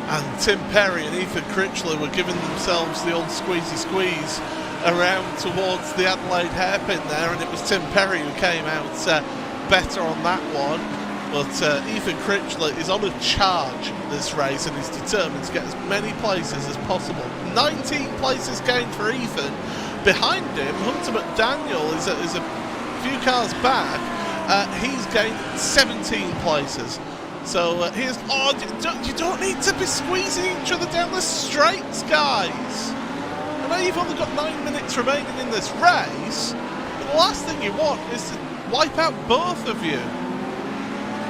And Tim Perry and Ethan Critchley were giving themselves the old squeezy squeeze around towards the Adelaide hairpin there, and it was Tim Perry who came out better on that one. But Ethan Critchley is on a charge this race, and he's determined to get as many places as possible. 19 places gained for Ethan. Behind him, Hunter McDaniel is a few cars back. He's gained 17 places. So here's... Oh, you don't need to be squeezing each other down the straights, guys. I know you've only got 9 minutes remaining in this race, but the last thing you want is to wipe out both of you.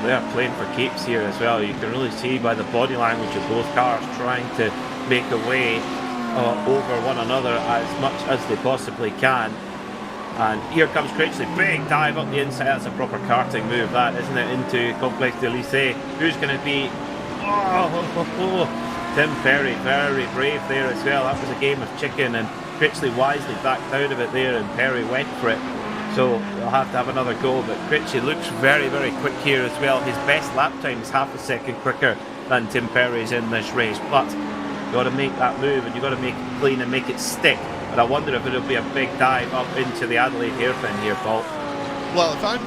They are playing for keeps here as well. You can really see by the body language of both cars trying to make a way over one another as much as they possibly can. And here comes Critchley, big dive up the inside. That's a proper karting move, that, isn't it, into Complex de Lycée. Who's going to be... Tim Perry, very brave there as well. That was a game of chicken, and Critchley wisely backed out of it there, and Perry went for it. So they'll have to have another go, but Critchley looks very, very quick here as well. His best lap time is half a second quicker than Tim Perry's in this race, but you've got to make that move, and you've got to make it clean and make it stick. And I wonder if it'll be a big dive up into the Adelaide hairpin here, Paul. Well, if I'm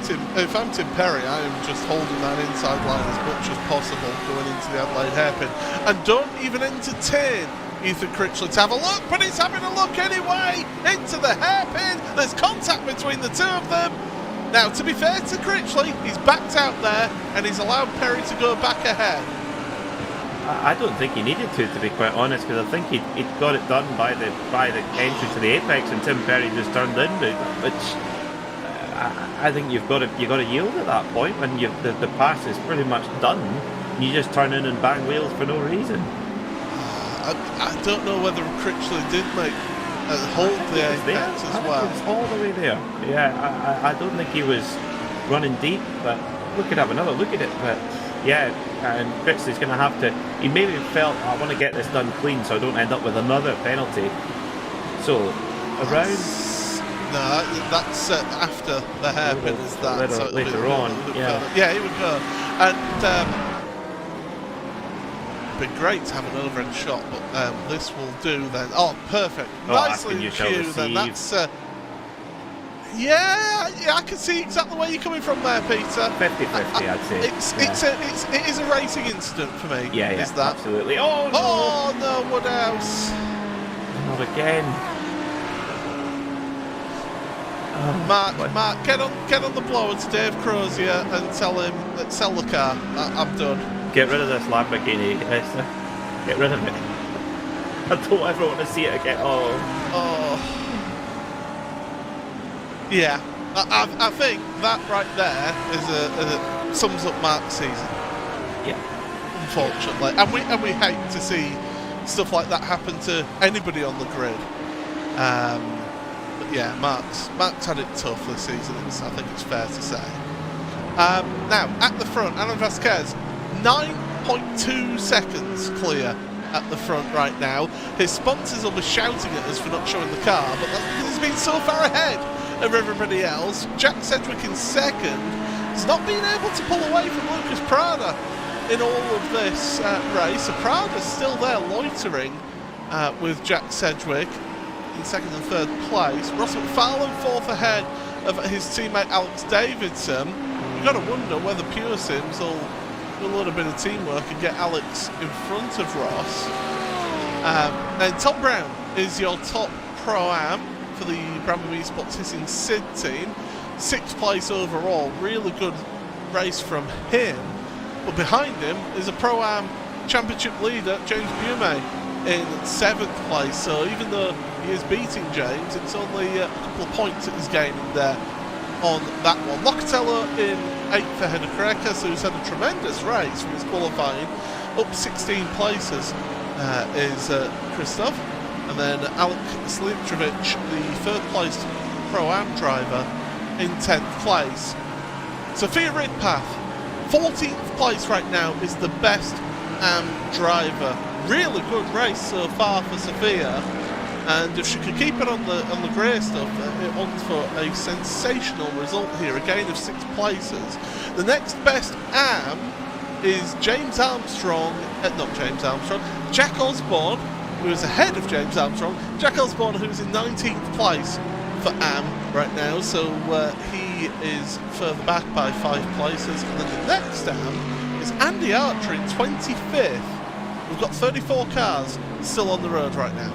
Tim Perry, I am just holding that inside line as much as possible going into the Adelaide hairpin, and don't even entertain Ethan Critchley to have a look, but he's having a look anyway into the hairpin. There's contact between the two of them. Now, to be fair to Critchley, he's backed out there and he's allowed Perry to go back ahead. I don't think he needed to be quite honest, because I think he'd got it done by the entry to the apex, and Tim Perry just turned into it, which I think you've got to yield at that point when the pass is pretty much done. You just turn in and bang wheels for no reason. I don't know whether Critchley did hold the apex as well. It was all the way there. Yeah, I don't think he was running deep, but we could have another look at it. But yeah, and Critchley's going to have to. He maybe felt, I want to get this done clean so I don't end up with another penalty. So around. No, that's after the hairpin. Is that later on? Yeah, he would go. And it'd be great to have an overhead shot, but this will do then. Oh, perfect. Nicely cued then. That's yeah, I can see exactly where you're coming from there, Peter. 50-50, I'd say. It is a racing incident for me. Yeah, is that absolutely. Oh no! Oh no! What else? Not again. Mark, get on the blower to Dave Crozier and tell him sell the car. I'm done. Get rid of this Lamborghini, Esther. Get rid of it. I don't ever want to see it again. Oh. Yeah, I think that right there is sums up Mark's season. Yeah. Unfortunately, and we hate to see stuff like that happen to anybody on the grid. But yeah, Mark's had it tough this season. I think it's fair to say. Now at the front, Alan Vasquez 9.2 seconds clear at the front right now. His sponsors will be shouting at us for not showing the car, but that's because he's been so far ahead of everybody else. Jack Sedgwick in second. He's not been able to pull away from Lucas Prada in all of this race. So Prada's still there loitering with Jack Sedgwick in second and third place. Ross McFarlane fourth ahead of his teammate Alex Davidson. You've got to wonder whether Pure Sims will do a little bit of teamwork and get Alex in front of Ross. And Tom Brown is your top Pro-Am for the Brabham Esports Hissing Sid team. 6th place overall, really good race from him. But behind him is a Pro-Am Championship leader, James Bume, in 7th place. So even though he is beating James, it's only a couple of points that he's gaining there on that one. Locatello in 8th ahead of Krekas, who's had a tremendous race from his qualifying. Up 16 places is Christoph. And then Alek Slimtrovic, the 3rd place Pro-Am driver, in 10th place. Sophia Ridpath, 14th place right now, is the best AM driver. Really good race so far for Sophia, and if she could keep it on the grey stuff, it on for a sensational result here, a gain of 6 places. The next best AM is James Armstrong, Jack Osborne, who is ahead of James Armstrong. Jack Osborne, who's in 19th place for AM right now, so he is further back by 5 places. And then the next AM is Andy Archer in 25th. We've got 34 cars still on the road right now.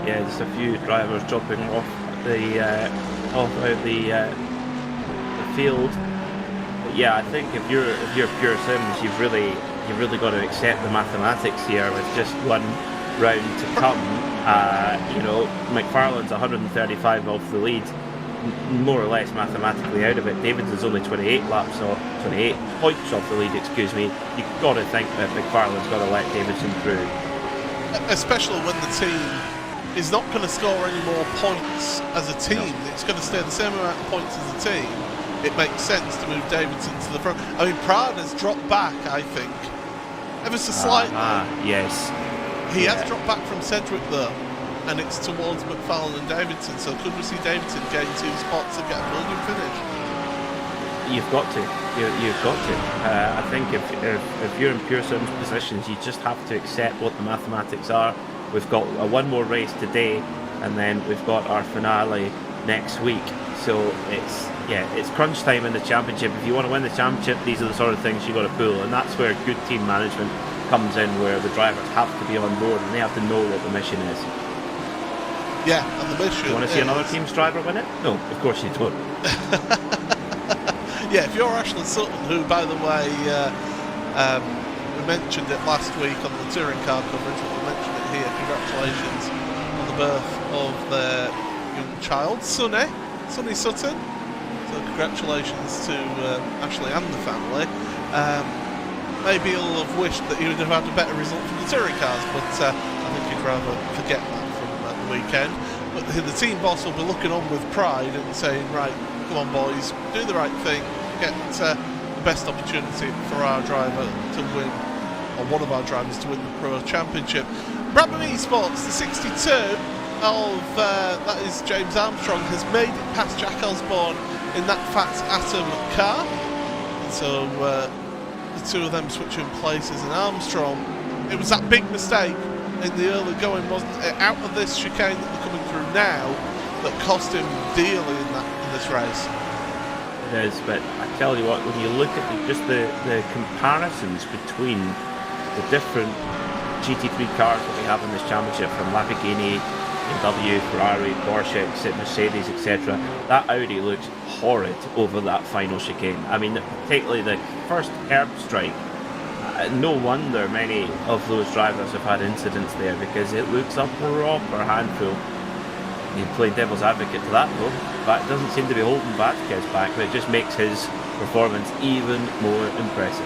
Yeah, there's a few drivers dropping off the field. But yeah, I think if you're Pure Sims, you've really got to accept the mathematics here with just one round to come. You know, McFarlane's 135 off the lead, more or less mathematically out of it. Davidson's only 28 laps or 28 points off the lead, excuse me. You've got to think that McFarlane's got to let Davidson through. Especially when the team is not going to score any more points as a team. No. It's going to stay the same amount of points as a team. It makes sense to move Davidson to the front. I mean, Prada's dropped back, I think, ever so slightly. Yes. He has dropped back from Sedgwick though, and it's towards McFarlane and Davidson. So could we see Davidson gain 2 spots and get a podium finish? You've got to. You've got to. I think if you're in Pure Sims positions, you just have to accept what the mathematics are. We've got one more race today, and then we've got our finale next week. So it's crunch time in the championship. If you want to win the championship, these are the sort of things you got to pull, and that's where good team management comes in, where the drivers have to be on board and they have to know what the mission is. Yeah, and the mission. Do you want to see another team's driver win it? No, of course you don't. Yeah, if you're Ashland Sutton, who, by the way, we mentioned it last week on the touring car coverage, but we mentioned it here. Congratulations on the birth of their young child, Sonny Sutton. So congratulations to Ashley and the family. Maybe he'll have wished that he would have had a better result from the touring cars, but I think he'd rather forget that from the weekend. But the team boss will be looking on with pride and saying, right, come on boys, do the right thing, get the best opportunity for our driver to win, or one of our drivers to win the Pro Championship. Brabham Esports, the 62 of, that is James Armstrong, has made it past Jack Osborne in that Fat Atom car. And so the two of them switching places, and Armstrong, it was that big mistake in the early going, wasn't it, out of this chicane that they're coming through now, that cost him dearly in this race. It is, but I tell you what, when you look at the comparisons between the different GT3 cars that we have in this championship, from Lamborghini, BMW, Ferrari, Porsche, Mercedes, etc., that Audi looks horrid over that final chicane. I mean, particularly the first herb strike, no wonder many of those drivers have had incidents there, because it looks a proper handful. You play devil's advocate to that though, but it doesn't seem to be holding Vasquez back, but it just makes his performance even more impressive.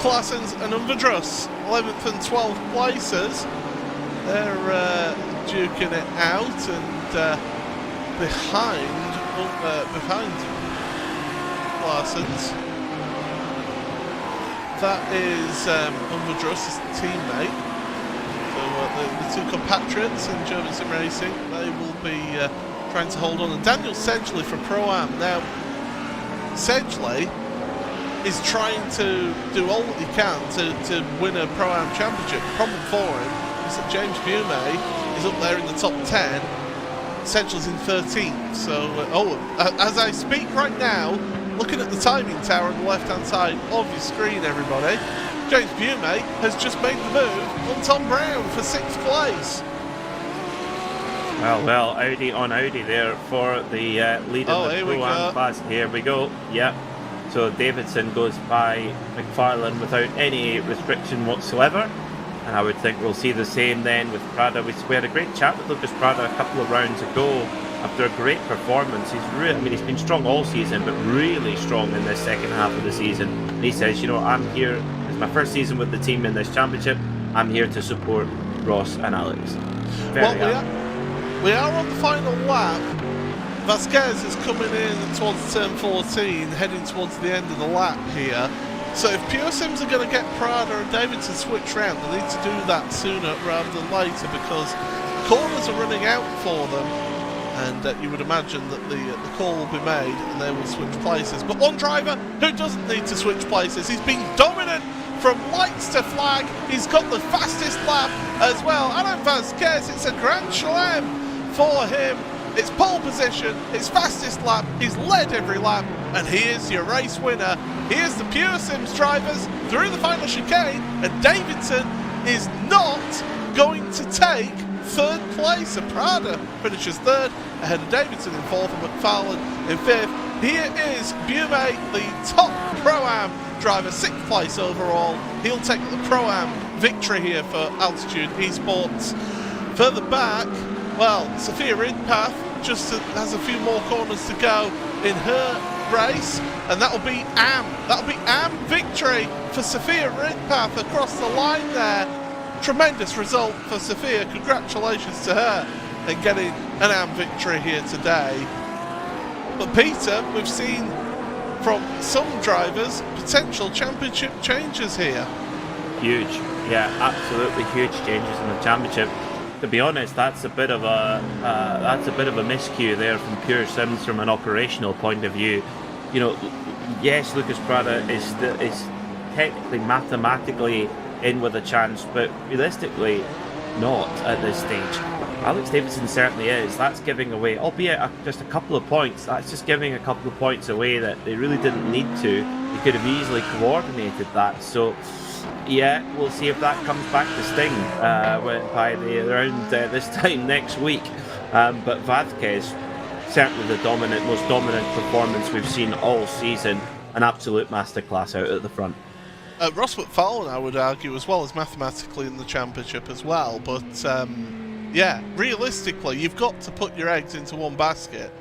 Claessens and Underdruss, 11th and 12th places. They're duking it out, and behind Claessens that is Unvadrus' teammate. So the two compatriots in German Sim Racing, they will be trying to hold on. And Daniel Sedgley for Pro-Am. Now, Sedgley is trying to do all that he can to win a Pro-Am championship. The problem for him is that James Bume is up there in the top 10. Sedgley's in 13th. So, as I speak right now, looking at the timing tower on the left-hand side of your screen, everybody, James Bume has just made the move on Tom Brown for 6th place. Well, Audi on Audi there for the lead in the Pro-Am class. Here we go. Yep. So Davidson goes by McFarlane without any restriction whatsoever. And I would think we'll see the same then with Prada. We had a great chat with Lucas Prada a couple of rounds ago after a great performance. He's been strong all season, but really strong in this second half of the season. And he says, I'm here. It's my first season with the team in this championship. I'm here to support Ross and Alex. We are on the final lap. Vasquez is coming in towards turn 14, heading towards the end of the lap here. So if Pure Sims are going to get Prada and Davidson switch round, they need to do that sooner rather than later, because corners are running out for them, and you would imagine that the call will be made and they will switch places. But one driver who doesn't need to switch places, he's been dominant from lights to flag. He's got the fastest lap as well. Adam Vasquez, it's a Grand Chelem for him. It's pole position, it's fastest lap, he's led every lap, and he is your race winner. Here's the Pure Sims drivers through the final chicane, and Davidson is not going to take 3rd place. So Prada finishes 3rd, ahead of Davidson in 4th and McFarlane in 5th. Here is Bume, the top Pro-Am driver, 6th place overall. He'll take the Pro-Am victory here for Altitude Esports. Further back, well, Sophia Ridpath just has a few more corners to go in her race, and that'll be Am victory for Sophia Ridpath across the line there. Tremendous result for Sophia. Congratulations to her in getting an Am victory here today. But Peter, we've seen from some drivers potential championship changes here. Huge, yeah, absolutely huge changes in the championship. To be honest, that's a bit of a miscue there from Pure Sims from an operational point of view. Yes, Lucas Prada is technically, mathematically in with a chance, but realistically not at this stage. Alex Davidson certainly is. That's giving away, albeit just a couple of points. That's just giving a couple of points away that they really didn't need to. They could have easily coordinated that. So yeah, we'll see if that comes back to sting by around this time next week. But Vasquez, certainly the most dominant performance we've seen all season. An absolute masterclass out at the front. Ross McFarlane, I would argue, as well as mathematically in the championship as well. But yeah, realistically, you've got to put your eggs into one basket.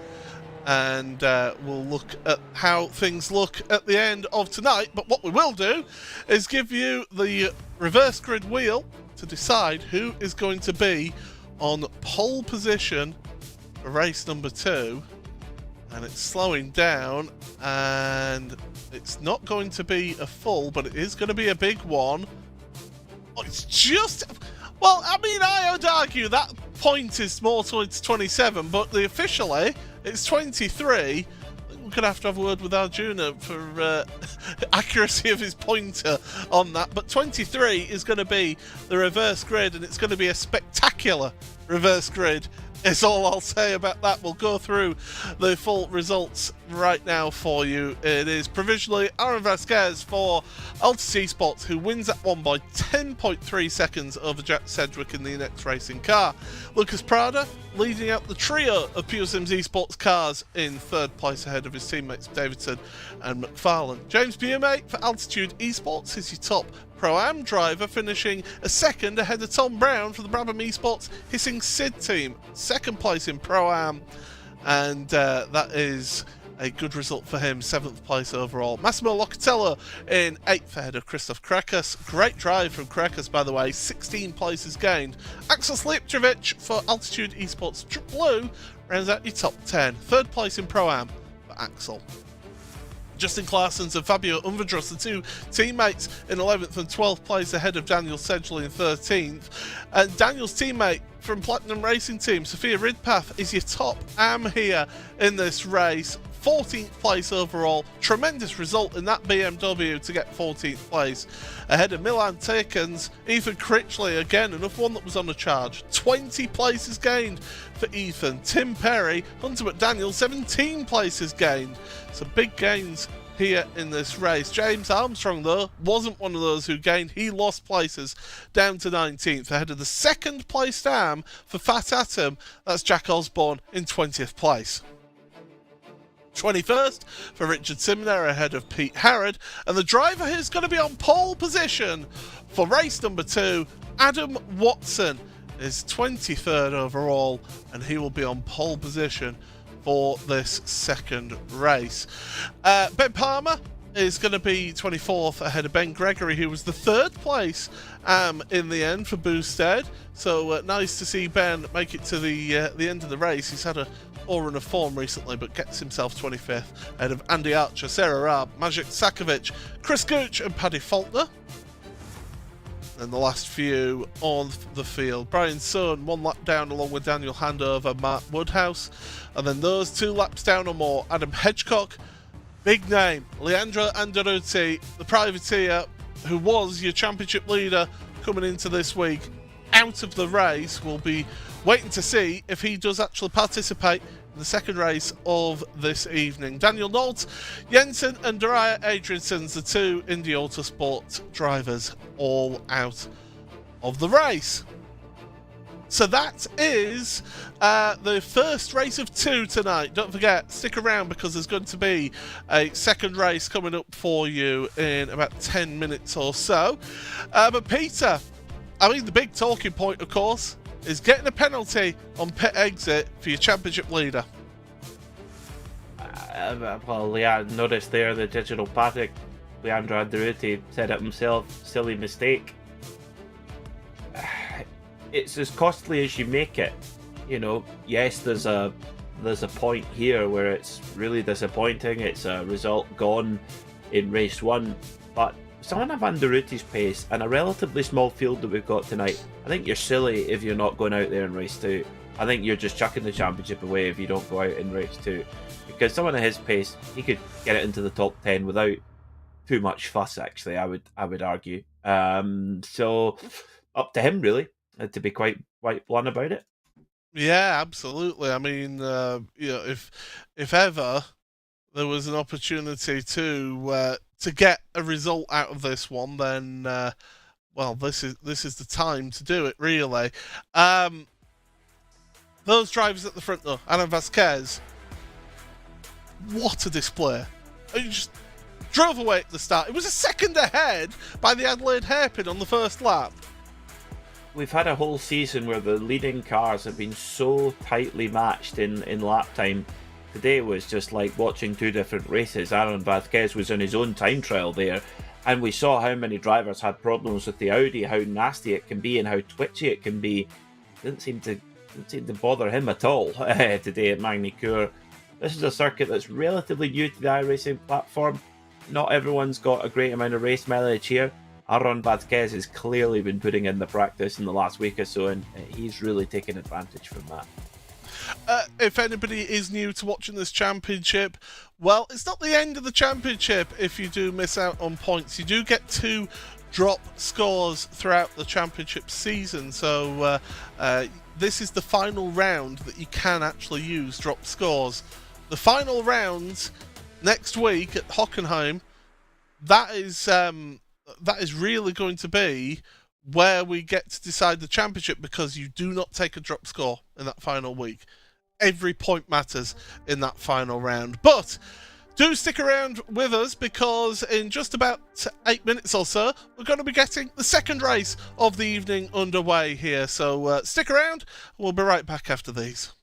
And we'll look at how things look at the end of tonight. But what we will do is give you the reverse grid wheel to decide who is going to be on pole position for race number 2. And it's slowing down, and it's not going to be a full, but it is going to be a big one. Oh, it's just... Well, I mean, I would argue that point is more towards 27, but officially it's 23. We're going to have a word with Arjuna for accuracy of his pointer on that. But 23 is going to be the reverse grid, and it's going to be a spectacular reverse grid. Is all I'll say about that. We'll go through the full results right now for you. It is provisionally Aaron Vasquez for Altus Esports, who wins that one by 10.3 seconds over Jack Sedgwick in the next racing car. Lucas Prada leading out the trio of Pure Sims Esports cars in 3rd place ahead of his teammates Davidson and McFarlane. James Bume for Altitude Esports is your top Pro-Am driver, finishing a 2nd ahead of Tom Brown for the Brabham Esports Hissing Sid team. 2nd place in Pro-Am, and that is a good result for him. 7th place overall. Massimo Locatello in 8th ahead of Christoph Krekas. Great drive from Krekas, by the way. 16 places gained. Axel Slipčević for Altitude Esports Blue rounds out your top 10. 3rd place in Pro-Am for Axel. Justin Claessens and Fabio Unvadros, the two teammates in 11th and 12th place ahead of Daniel Sedgley in 13th. And Daniel's teammate from Platinum Racing Team, Sophia Ridpath, is your top am here in this race. 14th place overall. Tremendous result in that BMW to get 14th place. Ahead of Milan Tekens, Ethan Critchley, again, another one that was on a charge. 20 places gained for Ethan. Tim Perry, Hunter McDaniel, 17 places gained. So big gains here in this race. James Armstrong, though, wasn't one of those who gained. He lost places down to 19th, ahead of the second placed am for Fat Atom. That's Jack Osborne in 20th place. 21st for Richard Simner ahead of Pete Harrod, and the driver who's going to be on pole position for race number 2, Adam Watson, is 23rd overall, and he will be on pole position for this second race. Ben Palmer is going to be 24th ahead of Ben Gregory, who was the 3rd place in the end for Boosted. So nice to see Ben make it to the end of the race. He's had a poor run of form recently, but gets himself 25th ahead of Andy Archer, Sarah Raab, Magic Sakovic, Chris Gooch and Paddy Faulkner. And the last few on the field. Brian Sohn 1 lap down along with Daniel Handover, Mark Woodhouse. And then those 2 laps down or more, Adam Hedgecock, big name, Leandro Andaruti, the privateer who was your championship leader coming into this week, out of the race. We'll be waiting to see if he does actually participate in the second race of this evening. Daniel Nolt, Jensen and Daria Adriansons, the 2 Indy Autosport drivers, all out of the race. So that is the first race of 2 tonight. Don't forget, stick around because there's going to be a second race coming up for you in about 10 minutes or so. But Peter, I mean, the big talking point, of course, is getting a penalty on pit exit for your championship leader. Well, yeah, noticed there the digital paddock. Leandro Andaruti said it himself, silly mistake. It's as costly as you make it. You know, yes, there's a point here where it's really disappointing. It's a result gone in race 1, but someone of Andaruti's pace and a relatively small field that we've got tonight, I think you're silly if you're not going out there in race 2. I think you're just chucking the championship away if you don't go out in race 2. Because someone at his pace, he could get it into the top 10 without too much fuss, actually, I would argue. So up to him, really, to be quite blunt about it. Yeah, absolutely. I mean, you know, if ever there was an opportunity to get a result out of this one, then well, this is the time to do it, really. Those drivers at the front, though, Ana Vasquez, what a display! He just drove away at the start. It was a second ahead by the Adelaide hairpin on the first lap. We've had a whole season where the leading cars have been so tightly matched in lap time. Today was just like watching 2 different races. Aaron Vasquez was on his own time trial there, and we saw how many drivers had problems with the Audi, how nasty it can be and how twitchy it can be. Didn't seem to bother him at all today at Magny-Cours. This is a circuit that's relatively new to the iRacing platform. Not everyone's got a great amount of race mileage here. Aaron Vasquez has clearly been putting in the practice in the last week or so, and he's really taken advantage from that. If anybody is new to watching this championship, well, it's not the end of the championship if you do miss out on points. You do get 2 drop scores throughout the championship season, so this is the final round that you can actually use drop scores. The final round next week at Hockenheim, that is really going to be where we get to decide the championship, because you do not take a drop score in that final week. Every point matters in that final round. But do stick around with us, because in just about 8 minutes or so, we're going to be getting the second race of the evening underway here. So stick around, we'll be right back after these.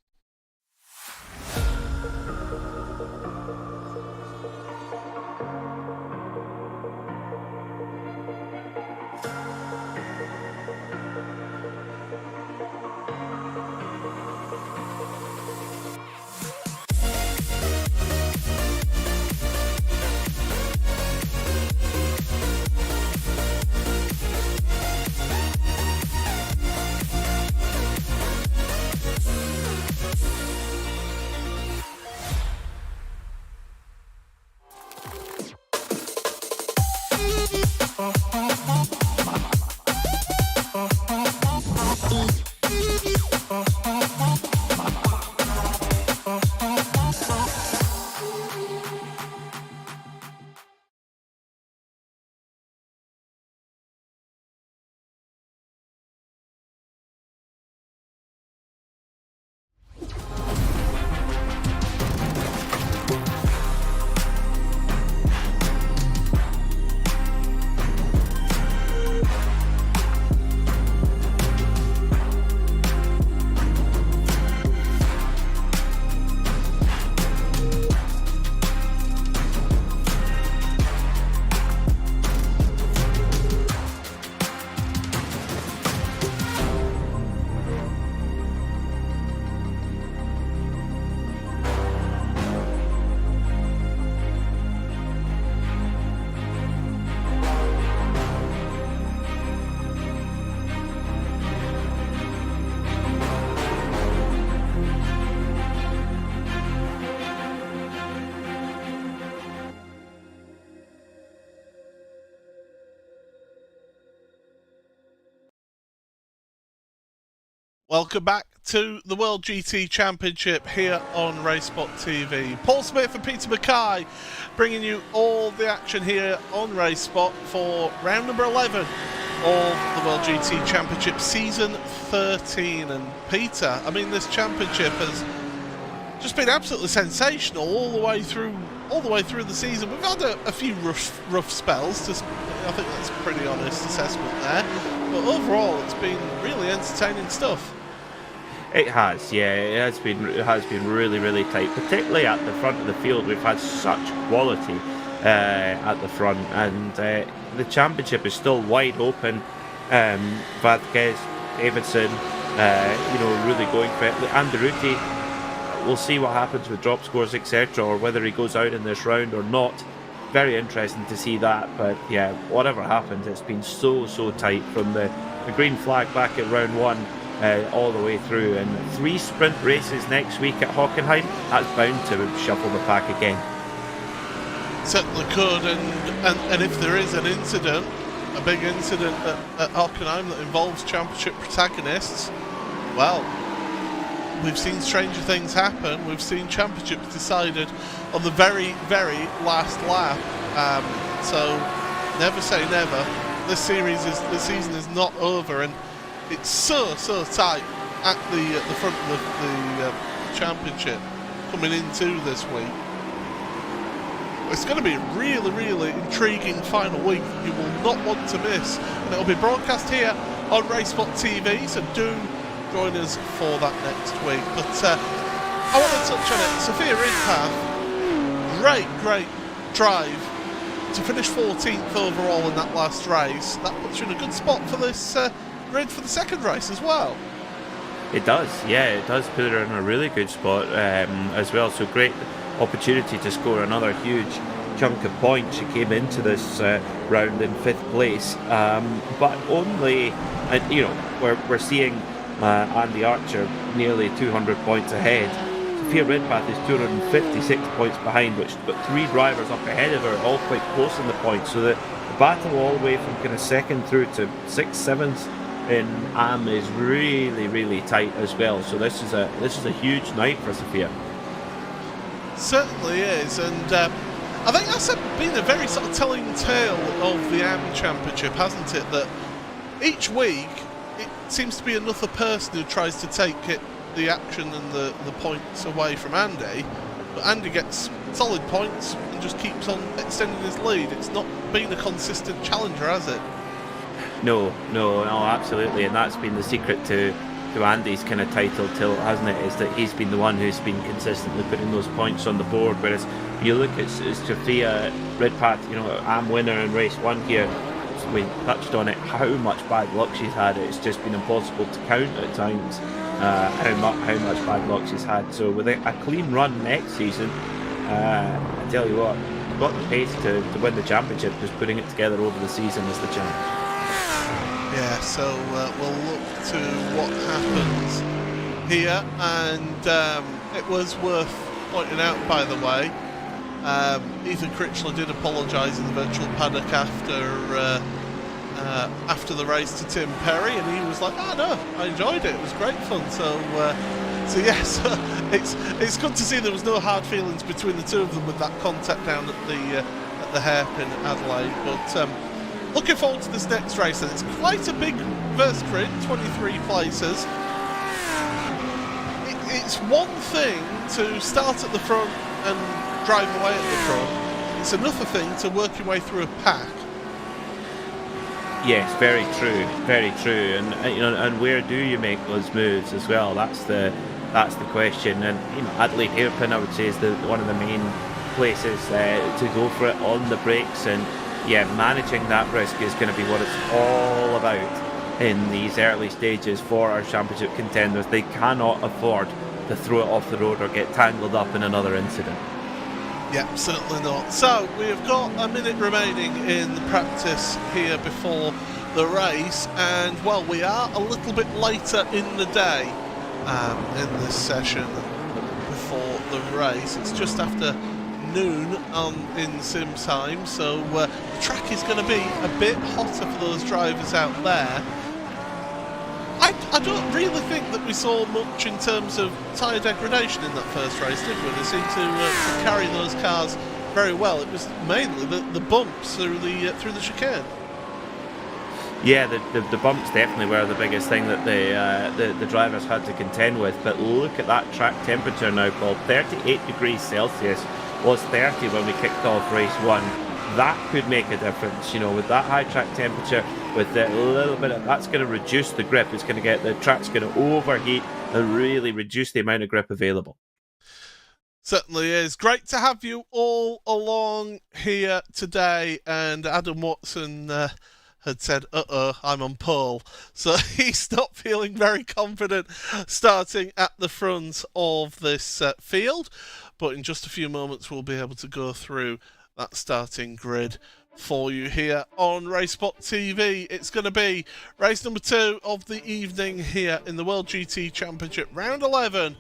Welcome back to the World GT Championship here on RaceSpotTV. Paul Smith and Peter Mackay bringing you all the action here on RaceSpot for round number 11 of the World GT Championship Season 13. And Peter, I mean, this championship has just been absolutely sensational all the way through the season. We've had a few rough spells, I think that's a pretty honest assessment there, but overall it's been really entertaining stuff. It has, yeah, it has been really, really tight, particularly at the front of the field. We've had such quality at the front, and the championship is still wide open. Vasquez, Davidson, really going for it. Anderuti, we'll see what happens with drop scores, etc., or whether he goes out in this round or not. Very interesting to see that, but yeah, whatever happens, it's been so tight from the green flag back at round 1 all the way through, and 3 sprint races next week at Hockenheim. That's bound to shuffle the pack again. Certainly could, and if there is an incident, a big incident at Hockenheim that involves championship protagonists, well, we've seen stranger things happen. We've seen championships decided on the very, very last lap. So never say never. This season is not over, and it's so tight at the front of the championship coming into this week. It's going to be a really, really intriguing final week you will not want to miss, and it will be broadcast here on RaceSpotTV, so do join us for that next week. But I want to touch on it. Sophia Ridpath, great drive to finish 14th overall in that last race. That puts you in a good spot for this grid for the second race as well. It does, yeah, it does put her in a really good spot as well. So great opportunity to score another huge chunk of points. She came into this round in 5th place, but only, we're seeing Andy Archer nearly 200 points ahead. Sophia Ridpath is 256 points behind, which got 3 drivers up ahead of her, all quite close in the points. So the battle all the way from kind of 2nd through to 6th, 7th in AM is really, really tight as well. So this is a huge night for Sophia. Certainly is, and I think that's been a very sort of telling tale of the AM Championship, hasn't it? That each week it seems to be another person who tries to take the action and the points away from Andy, but Andy gets solid points and just keeps on extending his lead. It's not been a consistent challenger, has it? No, absolutely, and that's been the secret to Andy's kind of title tilt, hasn't it? Is that he's been the one who's been consistently putting those points on the board, whereas you look at Sophia Ridpath, AM winner in race 1 here. We touched on it, how much bad luck she's had. It's just been impossible to count at times how much bad luck she's had. So with a clean run next season, I tell you what, got the pace to win the championship. Just putting it together over the season is the challenge. Yeah, so we'll look to what happens here, and it was worth pointing out, by the way, Ethan Critchlow did apologise in the virtual paddock after the race to Tim Perry, and he was like, "Oh no, I enjoyed it. It was great fun." So yes, it's good to see there was no hard feelings between the two of them with that contact down at the hairpin at Adelaide. But looking forward to this next race, and it's quite a big verse grid, 23 places. It's one thing to start at the front and drive away at the front. It's another thing to work your way through a pack. Yes, very true. And where do you make those moves as well? That's the question. And Adelaide hairpin, I would say, is one of the main places to go for it on the brakes. And yeah, managing that risk is going to be what it's all about in these early stages for our championship contenders. They cannot afford to throw it off the road or get tangled up in another incident. Yeah, certainly not. So we have got a minute remaining in the practice here before the race, and well, we are a little bit later in the day in this session before the race. It's just after noon in sim time, so the track is going to be a bit hotter for those drivers out there. I don't really think that we saw much in terms of tyre degradation in that first race, did we? They seemed to carry those cars very well. It was mainly the bumps through the chicane. Yeah, the bumps definitely were the biggest thing that the drivers had to contend with. But look at that track temperature now, Paul. 38 degrees Celsius, was 30 when we kicked off race 1. That could make a difference, with that high track temperature, with a little bit of, that's going to reduce the grip. It's going to get, the track's going to overheat and really reduce the amount of grip available. Certainly is. Great to have you all along here today. And Adam Watson had said, I'm on pole. So he's not feeling very confident starting at the front of this field. But in just a few moments, we'll be able to go through that starting grid for you here on RaceSpotTV. It's going to be race number 2 of the evening here in the World GT Championship, round 11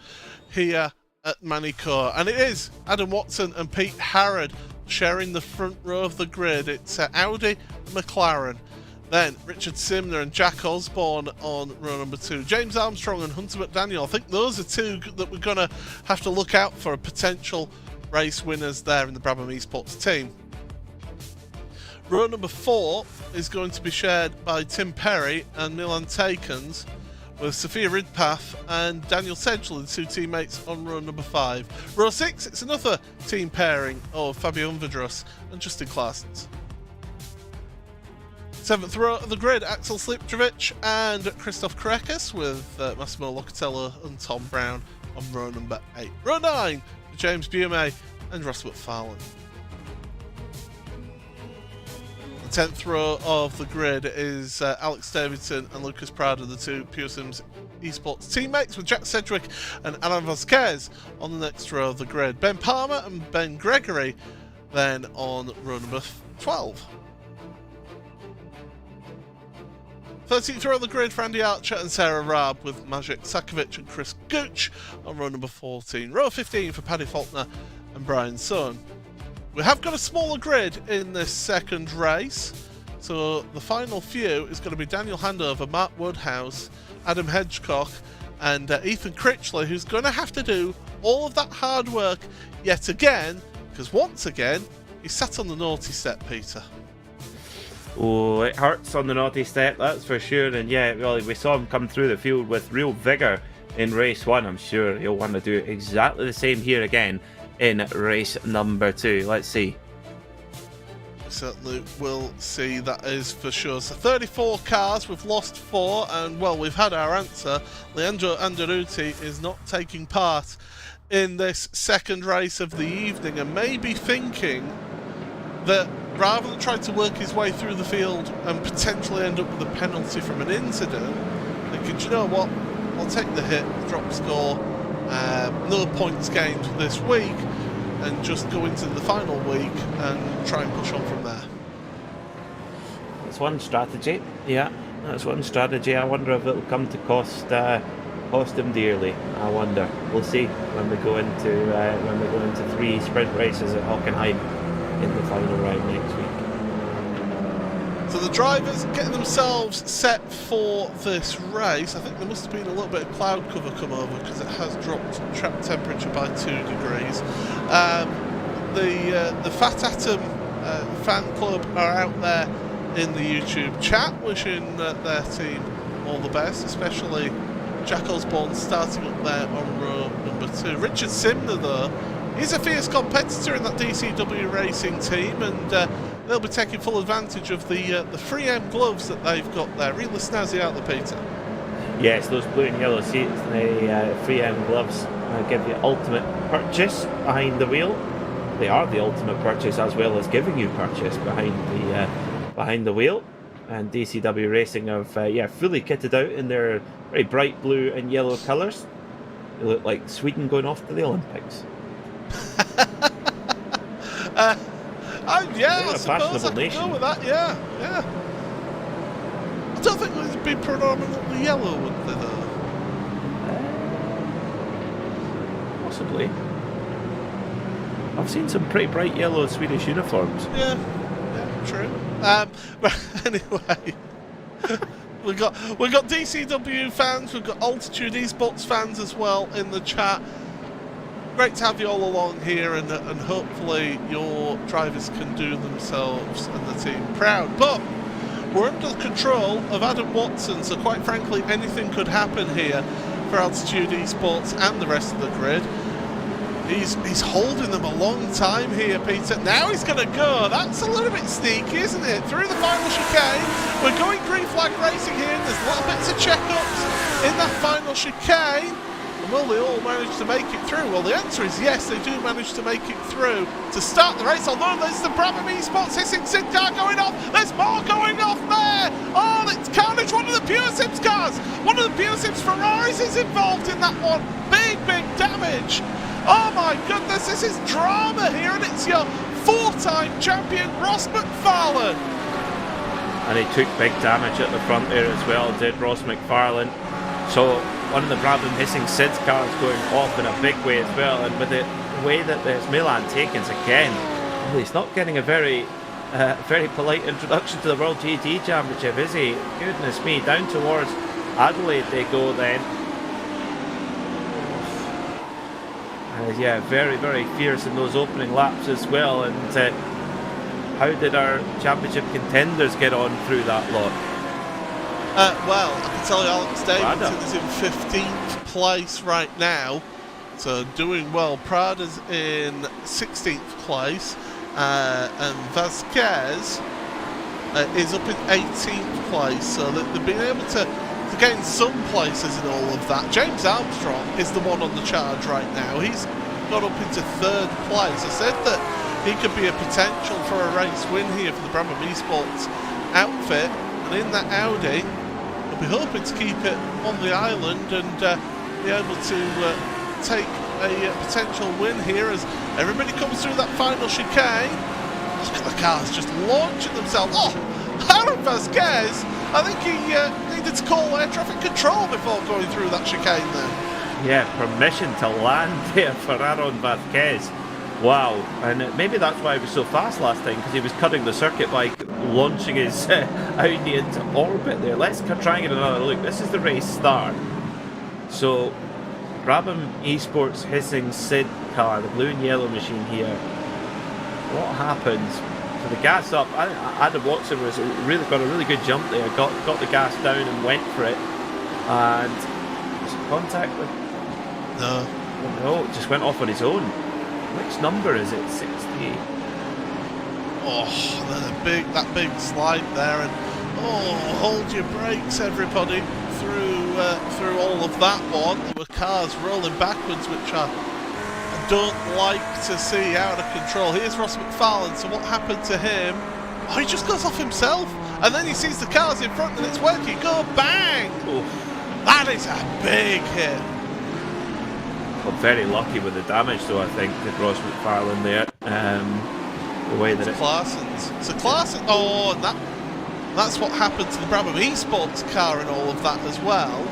here at Magny-Cours. And it is Adam Watson and Pete Harrod sharing the front row of the grid. It's Audi, McLaren. Then Richard Simner and Jack Osborne on row number 2. James Armstrong and Hunter McDaniel. I think those are two that we're going to have to look out for potential race winners there in the Brabham Esports team. Row number 4 is going to be shared by Tim Perry and Milan Takens, with Sophia Ridpath and Daniel Sedgley, the 2 teammates, on row number 5. Row 6, it's another team pairing of Fabio Unvedros and Justin Claessens. 7th row of the grid, Axel Sliptrovic and Christoph Krekas, with Massimo Locatello and Tom Brown on row number 8. Row 9, James Bume and Ross McFarlane. The 10th row of the grid is Alex Davidson and Lucas Prado, the 2 Pure Sims Esports teammates, with Jack Sedgwick and Alan Vasquez on the next row of the grid. Ben Palmer and Ben Gregory then on row number 12. 13th row of the grid for Andy Archer and Sarah Raab, with Maciej Sakovic and Chris Gooch on row number 14. Row 15 for Paddy Faulkner and Brian Sun. We have got a smaller grid in this second race, so the final few is going to be Daniel Handover, Mark Woodhouse, Adam Hedgecock and Ethan Critchley, who's going to have to do all of that hard work yet again, because once again he sat on the naughty step, Peter. Oh, it hurts on the naughty step, that's for sure. And yeah, well, we saw him come through the field with real vigour in race 1. I'm sure he'll want to do exactly the same here again in race number 2. Let's see. We certainly will see, that is for sure. So 34 cars, we've lost 4, and well, we've had our answer. Leandro Andaruti is not taking part in this second race of the evening, and maybe thinking that rather than trying to work his way through the field and potentially end up with a penalty from an incident, thinking, do you know what, I'll take the hit, drop score, no points gained this week, and just go into the final week and try and push on from there. That's one strategy, yeah, that's one strategy. I wonder if it'll come to cost Cost him dearly, I wonder. We'll see when we go into 3 sprint races at Hockenheim in the final round next week. So the drivers getting themselves set for this race. I think there must have been a little bit of cloud cover come over because it has dropped track temperature by 2 degrees. The Fat Atom fan club are out there in the YouTube chat wishing their team all the best, especially Jack Osborne starting up there on row number 2. Richard Simner, though, he's a fierce competitor in that DCW racing team, and they'll be taking full advantage of the 3M gloves that they've got there. Really snazzy out there, Peter. Yes, those blue and yellow seats, the 3M gloves give you ultimate purchase behind the wheel. They are the ultimate purchase as well as giving you purchase behind the wheel. And DCW Racing have fully kitted out in their very bright blue and yellow colours. They look like Sweden going off to the Olympics. Yeah, I suppose I can go with that. Yeah. I don't think they'd be predominantly yellow, would they, though? Possibly. I've seen some pretty bright yellow Swedish uniforms. Yeah, true. But anyway, we've got DCW fans, we've got Altitude Esports fans as well in the chat. Great to have you all along here, and hopefully your drivers can do themselves and the team proud. But we're under the control of Adam Watson, so quite frankly anything could happen here for Altitude Esports and the rest of the grid. He's holding them a long time here, Peter. Now he's going to go. That's a little bit sneaky, isn't it? Through the final chicane. We're going green flag racing here. There's little bits of checkups in that final chicane. And will they all manage to make it through? Well, the answer is yes, they do manage to make it through to start the race. Although there's the Brabham Esports hissing Sid car going off. There's more going off there. Oh, it's carnage. One of the Pure Sims cars. One of the Pure Sims Ferraris is involved in that one. Big damage. Oh my goodness, this is drama here, and it's your 4-time champion Ross McFarlane. And he took big damage at the front there as well, did Ross McFarlane. So one of the Brabham Hissing Sid's cars going off in a big way as well, and with the way that there's Milan Takens again, well, he's not getting a very polite introduction to the World GT Championship, is he? Goodness me, down towards Adelaide they go then. Very fierce in those opening laps as well. And how did our championship contenders get on through that lot? Well, I can tell you Alex Davidson is in 15th place right now, so doing well. Prada's in 16th place, and Vasquez is up in 18th place, so they've been able to gain some places in all of that. James Armstrong is the one on the charge right now. He's got up into 3rd place. I said that he could be a potential for a race win here for the Brabham Esports outfit, and in that Audi we'll be hoping to keep it on the island and be able to take a potential win here as everybody comes through that final chicane. Look at the cars just launching themselves. Oh, Aaron Vasquez, I think he needed to call air traffic control before going through that chicane there. Yeah, permission to land there for Aaron Vasquez. Wow, and maybe that's why he was so fast last time, because he was cutting the circuit by launching his Audi into orbit there. Let's try and get another look. This is the race start. So, Brabham Esports Hissing Sid car, the blue and yellow machine here. What happens? So the gas up. Adam Watson was got a really good jump there. Got the gas down and went for it. And was it contact with? No, it just went off on his own. Which number is it? 60. Oh, that big slide there, and hold your brakes, everybody, through all of that one. There were cars rolling backwards, which I don't like to see, out of control. Here's Ross McFarlane. So what happened to him? Oh, he just goes off himself, and then he sees the cars in front, and it's working. Go bang! Oof. That is a big hit. Well, very lucky with the damage, though, I think, did Ross McFarlane there. The way that Clarson's. So Clarson. Oh, and that's what happened to the Brabham Esports car and all of that as well.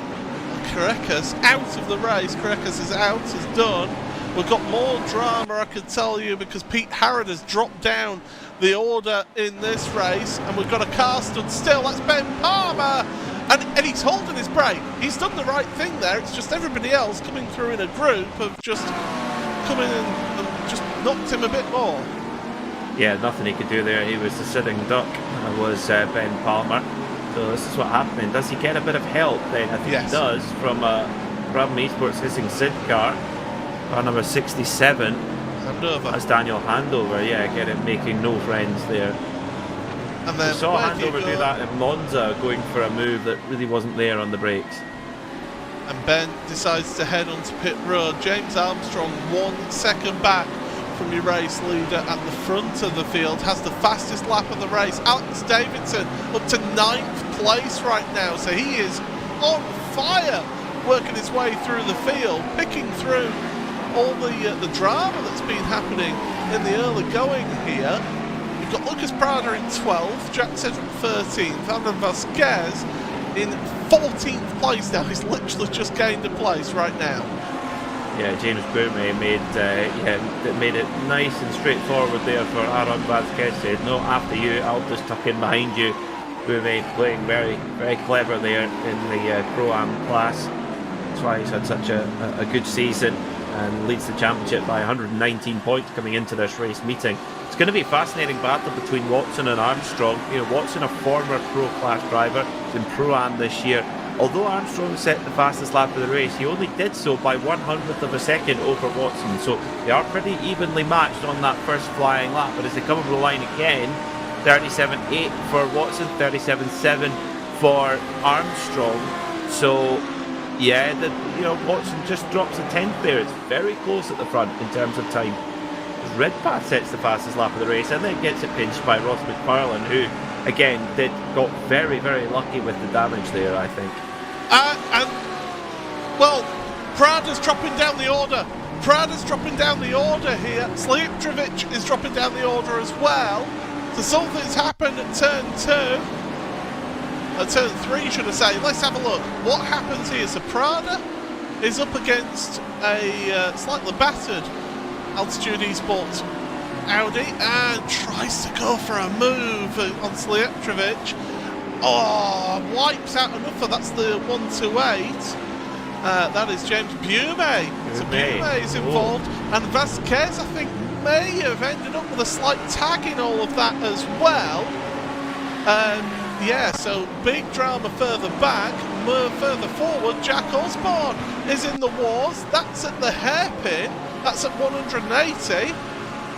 Carreras out of the race. Carreras is out, is done. We've got more drama, I can tell you, because Pete Harrod has dropped down the order in this race, and we've got a car stood still. That's Ben Palmer, and he's holding his brake. He's done the right thing there. It's just everybody else coming through in a group have just come in and just knocked him a bit more. Yeah, nothing he could do there. He was the sitting duck, was Ben Palmer. So this is what happened. Does he get a bit of help then? I think Yes. he does from Brabham Esports Hissing Sid car, car number 67. Handover. That's Daniel Handover, yeah, making no friends there. And then We saw where do you Handover go? do that in Monza, going for a move that really wasn't there on the brakes. And Ben decides to head onto pit road. James Armstrong 1 second back from your race leader at the front of the field, has the fastest lap of the race. Alex Davidson up to 9th place right now, so he is on fire, working his way through the field, picking through all the drama that's been happening in the early going here. You've got Lucas Prada in 12th, Jack Cedric 13th, Adam Vasquez in 14th place now. He's literally just gained a place right now. Yeah, James Boumé made it nice and straightforward there for Aaron Vasquez. Said, no, after you, I'll just tuck in behind you. Boumé playing very, very clever there in the Pro-Am class. That's why he's had such a good season and leads the championship by 119 points coming into this race meeting. It's going to be a fascinating battle between Watson and Armstrong. You know, Watson, a former Pro class driver, is in Pro-Am this year. Although Armstrong set the fastest lap of the race, he only did so by 1/100th of a second over Watson. So they are pretty evenly matched on that first flying lap. But as they come over the line again, 37.8 for Watson, 37.7 for Armstrong. So yeah, Watson just drops a 10th there. It's very close at the front in terms of time. Redpath sets the fastest lap of the race and then gets it pinched by Ross McFarlane, who again got very, very lucky with the damage there, I think. Prada's dropping down the order. Prada's dropping down the order here. Slijeptrovic is dropping down the order as well. So something's happened at turn 2. At turn 3, should I say. Let's have a look. What happens here? So Prada is up against a slightly battered Altitude Esports Audi and tries to go for a move on Slijeptrovic. Oh, wipes out another. That's the 128. That is James Boumé. So Boumé is involved. And Vasquez, I think, may have ended up with a slight tag in all of that as well. So big drama further back. Further forward, Jack Osborne is in the wars. That's at the hairpin. That's at 180.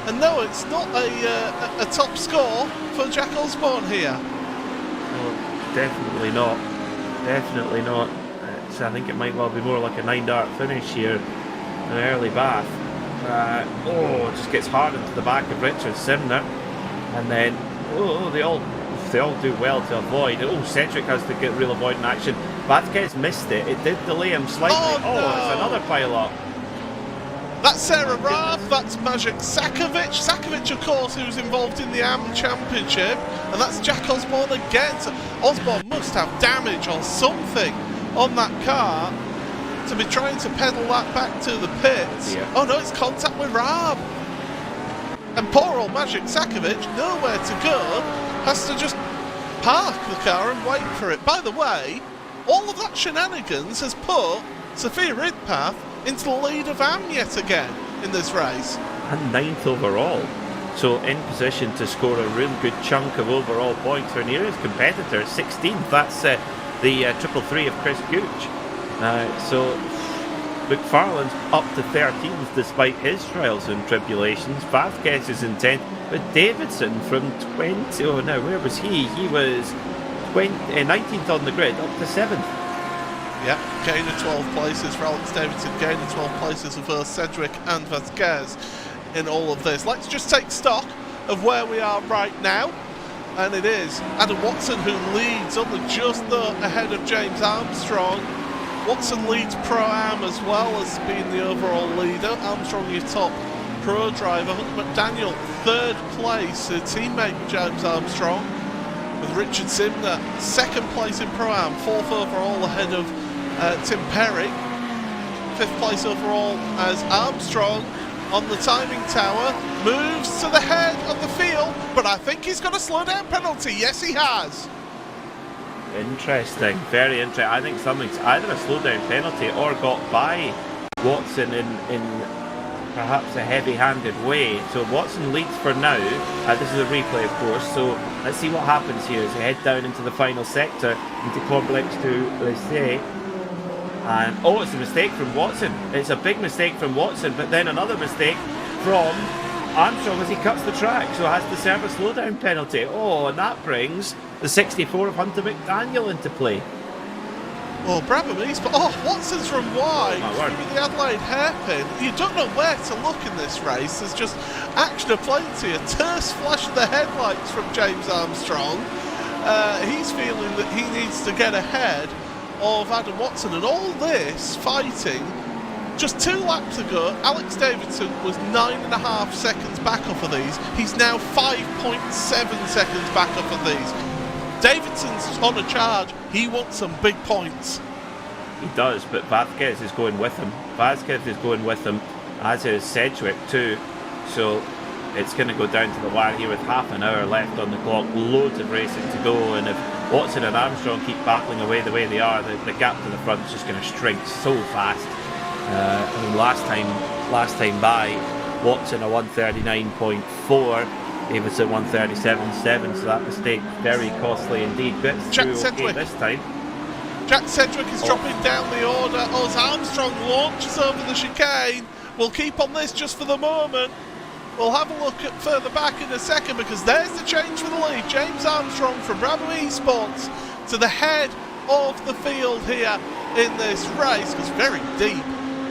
And no, it's not a top score for Jack Osborne here. No, definitely not. Definitely not. I think it might well be more like a 9-dart finish here. An early bath. Just gets hard into the back of Richard Simner. And then, they all do well to avoid. Cedric has to get real avoiding action. Vasquez missed it. It did delay him slightly. No. It's another pile-up. That's Sarah Raab, that's Maciej Sakovic. Sakovic, of course, who's involved in the AM Championship. And that's Jack Osborne again. So Osborne must have damage or something on that car to be trying to pedal that back to the pits. Yeah. Oh no, it's contact with Raab. And poor old Maciej Sakovic, nowhere to go, has to just park the car and wait for it. By the way, all of that shenanigans has put Sophia Ridpath into the lead of AM yet again in this race. And 9th overall. So in position to score a real good chunk of overall points. Her nearest competitor, 16th. That's the 333 of Chris Gooch. So McFarlane's up to 13th despite his trials and tribulations. Vasquez is in 10th. But Davidson from 20... Oh, now, where was he? He was 19th on the grid, up to 7th. Yeah, gain of 12 places for Alex Davidson, gain of 12 places for both Cedric and Vasquez in all of this. Let's just take stock of where we are right now. And it is Adam Watson who leads, only just ahead of James Armstrong. Watson leads Pro-Am as well as being the overall leader. Armstrong your top Pro driver. Hunter McDaniel, 3rd place, a teammate with James Armstrong. With Richard Simner, 2nd place in Pro-Am, 4th overall ahead of Tim Perry. 5th place overall as Armstrong on the timing tower moves to the head of the field, but I think he's got a slow down penalty. Yes, he has. Interesting, very interesting. I think something's either a slow down penalty or got by Watson in perhaps a heavy-handed way. So Watson leads for now. This is a replay, of course, so let's see what happens here as they head down into the final sector, into complex to Lycée. And oh, it's a mistake from Watson. It's a big mistake from Watson, but then another mistake from Armstrong as he cuts the track, so has to serve a slowdown penalty. Oh, and that brings the 64 of Hunter McDaniel into play. Oh, Brabham, but Watson's from wide through the Adelaide hairpin. You don't know where to look in this race. There's just action aplenty. A terse flash of the headlights from James Armstrong. He's feeling that he needs to get ahead of Adam Watson, and all this fighting. Just 2 laps ago, Alex Davidson was 9.5 seconds back off of these. He's now 5.7 seconds back off of these. Davidson's on a charge. He wants some big points. He does, but Vázquez is going with him. Vázquez is going with him, as is Sedgwick too. So it's going to go down to the wire here with half an hour left on the clock. Loads of racing to go, and if Watson and Armstrong keep battling away the way they are, the gap to the front is just going to shrink so fast. I mean, last time by, Watson a 139.4. Davidson 137.7, so that mistake very costly indeed. But Jack Sedgwick this time. Jack Sedgwick is dropping down the order as Armstrong launches over the chicane. We'll keep on this just for the moment. We'll have a look at further back in a second, because there's the change for the lead. James Armstrong from Bravo Esports to the head of the field here in this race, because very deep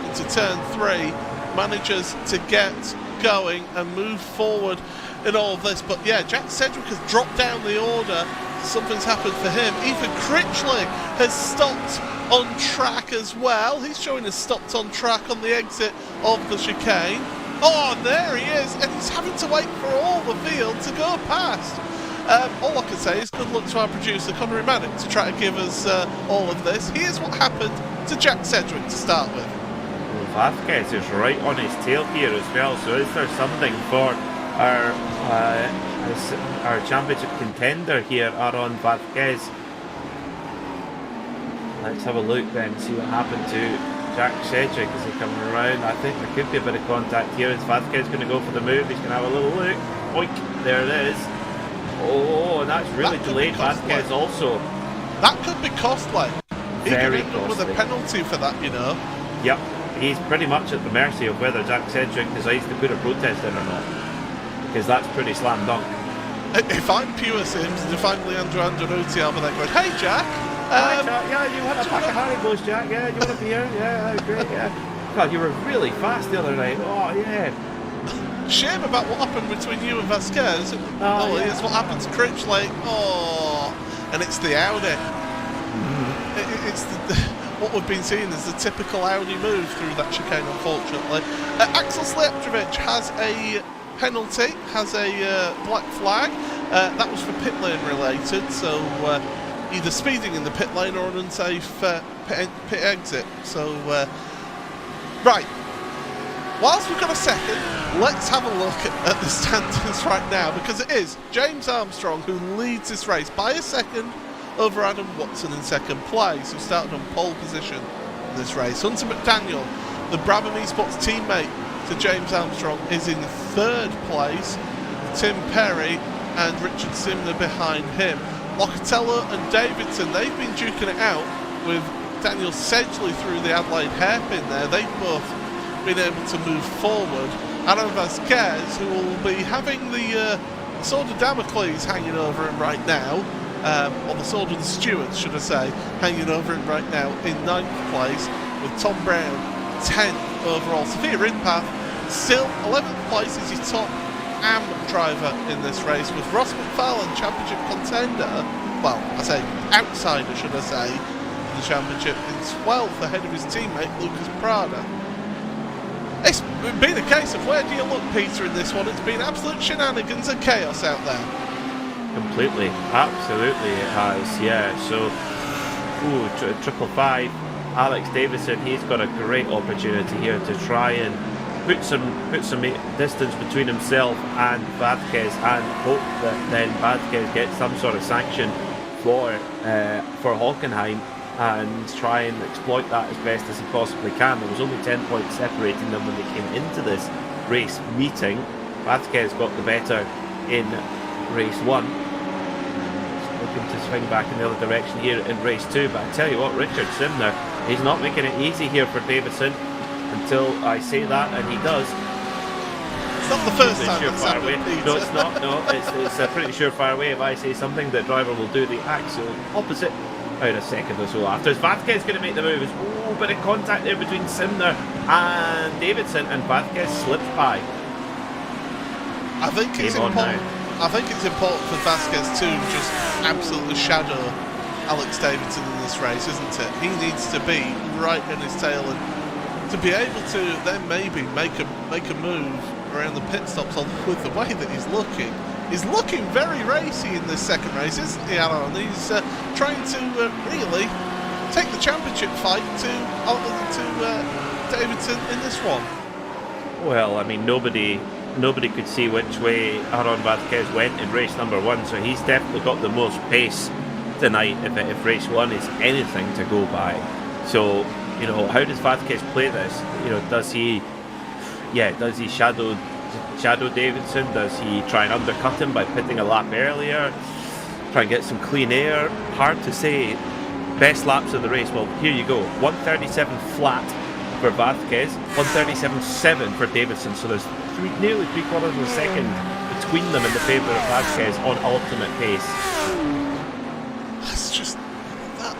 into turn 3 manages to get going and move forward in all of this. But yeah, Jack Sedgwick has dropped down the order. Something's happened for him. Ethan Critchley has stopped on track as well. He's showing us stopped on track on the exit of the chicane. Oh, and there he is, and he's having to wait for all the field to go past. All I can say is good luck to our producer Connery Maddox to try to give us all of this. Here's what happened to Jack Sedgwick to start with. Well, Vázquez is right on his tail here as well, so is there something for our championship contender here, Aaron Vázquez? Let's have a look then, see what happened to Jack Sedgwick as he coming around. I think there could be a bit of contact here. Is Vázquez going to go for the move? He's going to have a little look. Oink, there it is. Oh, and that's really delayed Vázquez also. That could be costly. He could Very end up with a costly. penalty for that, you know. Yep, he's pretty much at the mercy of whether Jack Sedgwick decides to put a protest in or not, because that's pretty slam dunk. If I'm Pure Sims and if I'm Leandro Andonucci, I'll be there going, hey Jack, Hi, Jack. Yeah, you want a pack of Haribos, Jack? Yeah, you want a beer? Yeah, great, yeah. God, you were really fast the other night. Oh, yeah. Shame about what happened between you and Vázquez. Yeah. Here's what happened to Critchley. Oh, and it's the Audi. It's what we've been seeing is the typical Audi move through that chicane, unfortunately. Axel Slepčević has a penalty, has a black flag. That was for pit lane related, so either speeding in the pit lane or an unsafe pit exit. So, right. Whilst we've got a second, let's have a look at the standings right now, because it is James Armstrong who leads this race by a second over Adam Watson in second place, who started on pole position in this race. Hunter McDaniel, the Brabham Esports teammate to James Armstrong, is in third place. Tim Perry and Richard Simner behind him. Locatello and Davidson, they've been duking it out with Daniel Sedgley through the Adelaide hairpin there. They've both been able to move forward. Aaron Vázquez, who will be having the sword of Damocles hanging over him right now, or the sword of the stewards, should I say, hanging over him right now in 9th place, with Tom Brown 10th overall. Sophia Rinpath still 11th place is your top AM driver in this race, with Ross McFarlane, championship contender, well, I say outsider, should I say, in the championship, in 12th ahead of his teammate Lucas Prada. It's been a case of where do you look, Peter, in this one. It's been absolute shenanigans and chaos out there. Completely, absolutely it has, yeah. So, triple five Alex Davison, he's got a great opportunity here to try and put some distance between himself and Vasquez, and hope that then Vasquez gets some sort of sanction for Hockenheim and try and exploit that as best as he possibly can. There was only 10 points separating them when they came into this race meeting. Vasquez got the better in race 1. Looking to swing back in the other direction here in race 2, but I tell you what, Richard Simner, he's not making it easy here for Davison until I say that, and he does. It's not the first time that's happened, Peter. No, it's not. No, it's a pretty surefire way. If I say something, the driver will do the actual opposite about a second or so after. Is Vasquez going to make the move? Oh, bit of contact there between Simner and Davidson, and Vasquez slips by. I think it's important for Vasquez to just absolutely shadow Alex Davidson in this race, isn't it? He needs to be right in his tail, and to be able to then maybe make a move around the pit stops with the way that he's looking. He's looking very racy in this second race, isn't he, Alan? He's trying to really take the championship fight to Davidson in this one. Well, I mean, nobody could see which way Aaron Vasquez went in race number 1, so he's definitely got the most pace tonight if race 1 is anything to go by. So, you know, how does Vasquez play this? You know, does he shadow Davidson? Does he try and undercut him by pitting a lap earlier? Try and get some clean air? Hard to say. Best laps of the race. Well, here you go. 137 flat for Vasquez, 137.7 for Davidson. So there's nearly 3/4 of a second between them in the favour of Vasquez on ultimate pace. That's just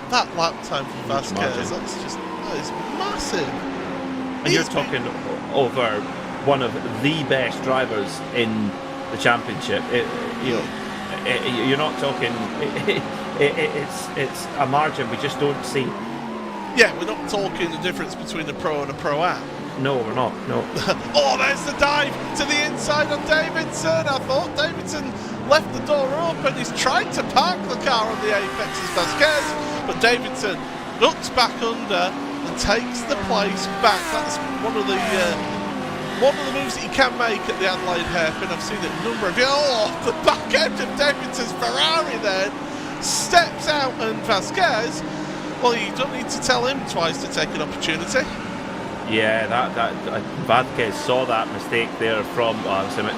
that lap time for Vasquez. That is massive. And you're talking over one of the best drivers in the championship. You're not talking. It's a margin we just don't see. Yeah, we're not talking the difference between a pro and a pro-am. No, we're not. No. Oh, there's the dive to the inside on Davidson. I thought Davidson left the door open. He's tried to park the car on the apex as Vasquez, but Davidson ducks back under and takes the place back. That's one of the moves that you can make at the Adelaide hairpin. I've seen it a number of years. Oh, the back end of Davidson's Ferrari then steps out, and Vasquez, well, you don't need to tell him twice to take an opportunity. Yeah, that Vasquez saw that mistake there from.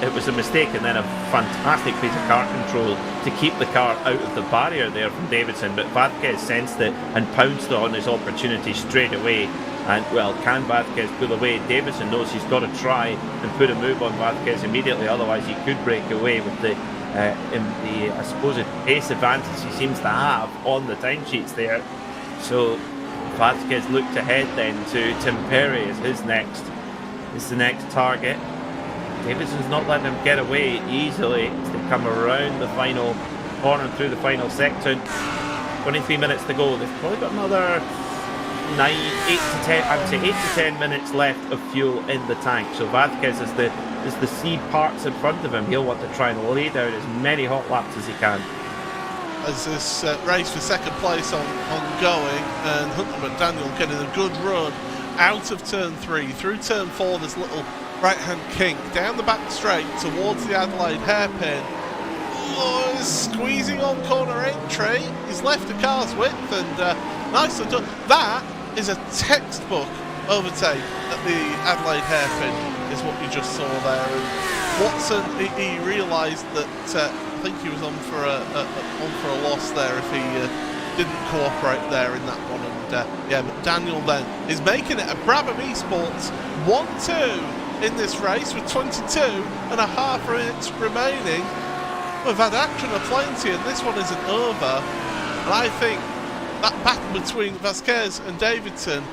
It was a mistake and then a fantastic piece of car control to keep the car out of the barrier there from Davidson. But Vasquez sensed it and pounced on his opportunity straight away. And well, can Vasquez pull away? Davidson knows he's got to try and put a move on Vasquez immediately, otherwise he could break away with the I suppose pace advantage he seems to have on the timesheets there. So Vasquez looked ahead then to Tim Perry as the next target. Davidson's not letting him get away easily as they come around the final corner and through the final section. 23 minutes to go. They've probably got another 8 to 10 minutes left of fuel in the tank. So Vasquez, as the seed parts in front of him, he'll want to try and lay down as many hot laps as he can. As this race for second place ongoing, and Hunter McDaniel getting a good run out of turn 3, through turn 4, this little right-hand kink, down the back straight towards the Adelaide hairpin. Oh, he's squeezing on corner entry. He's left the car's width, and nicely done. That is a textbook overtake at the Adelaide hairpin, is what you just saw there. And Watson, he realised that I think he was on for a loss there if he didn't cooperate there in that one. And yeah, but Daniel then is making it a Brabham Esports 1-2 in this race with 22.5 minutes remaining. We've had action aplenty, and this one isn't over. And I think that battle between Vasquez and Davidson,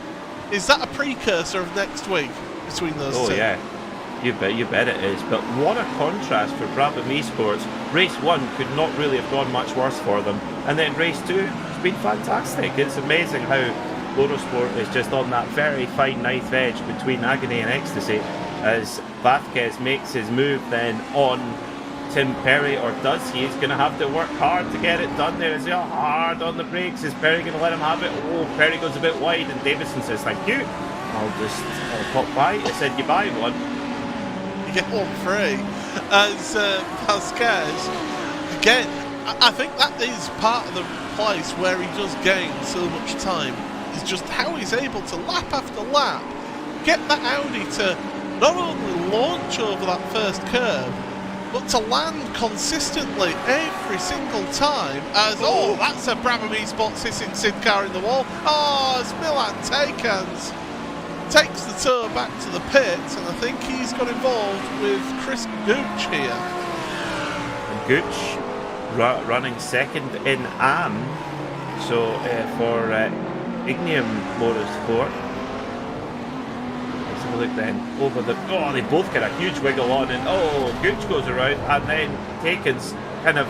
is that a precursor of next week between those two? Oh yeah, you bet it is. But what a contrast for Brabham Esports. Race 1 could not really have gone much worse for them, and then race 2 has been fantastic. It's amazing how Motorsport is just on that very fine knife edge between agony and ecstasy as Vasquez makes his move then on Tim Perry, or does he? He's going to have to work hard to get it done there. Is he hard on the brakes? Is Perry going to let him have it? Oh, Perry goes a bit wide, and Davison says, thank you. I'll pop by. I said you buy one. You get one free. As Vasquez, again, I think that is part of the place where he does gain so much time. Is just how he's able to lap after lap get that Audi to not only launch over that first curve, but to land consistently every single time. As that's a Brabham Esports hissing Sid car in the wall. As Milan takes the tour back to the pits, and I think he's got involved with Chris Gooch here. Gooch running second in AM, so for Ignium Motorsport. Let's have a look then. Over the they both get a huge wiggle on, and Gooch goes around, and then Taken's kind of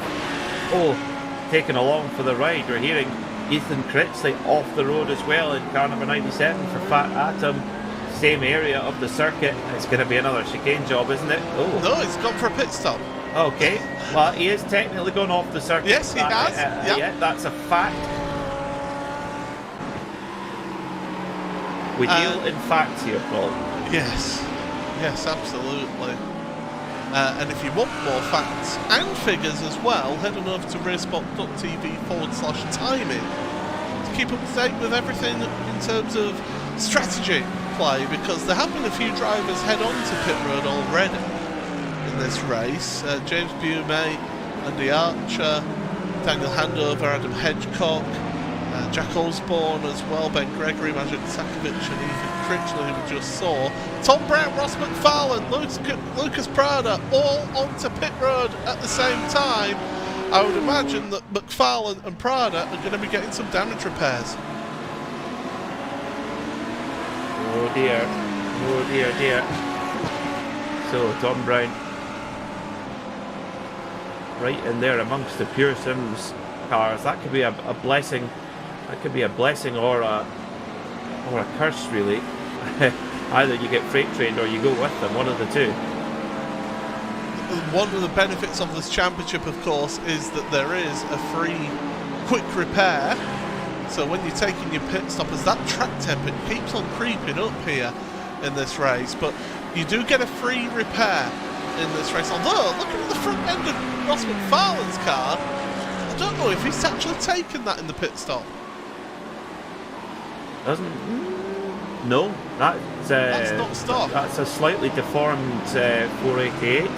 taken along for the ride. We're hearing Ethan Critchley off the road as well in car number 97 for Fat Atom. Same area of the circuit. It's going to be another chicane job, isn't it? No, he's gone for a pit stop. Okay, well, he is technically gone off the circuit. Yes, he has. Yeah, that's a fact. We deal in facts here, Paul. Yes, absolutely. And if you want more facts and figures as well, head on over to RaceSpotTV/timing to keep up to date with everything in terms of strategy play, because there have been a few drivers head on to pit road already in this race. James Bume, Andy Archer, Daniel Handover, Adam Hedgecock, Jack Osborne as well, Ben Gregory, Majid Sakovic and Ethan Critchley, who we just saw. Tom Brown, Ross McFarlane, Lucas Prada, all onto pit road at the same time. I would imagine that McFarlane and Prada are going to be getting some damage repairs. Oh dear. So Tom Brown right in there amongst the Pure Sims cars. That could be a blessing. That could be a blessing or a curse, really. Either you get freight trained or you go with them, one of the two. One of the benefits of this championship, of course, is that there is a free quick repair. So when you're taking your pit stop, as that track temp, it keeps on creeping up here in this race, but you do get a free repair in this race. Although, looking at the front end of Ross McFarlane's car, I don't know if he's actually taken that in the pit stop. No, that's not stock. That's a slightly deformed 488.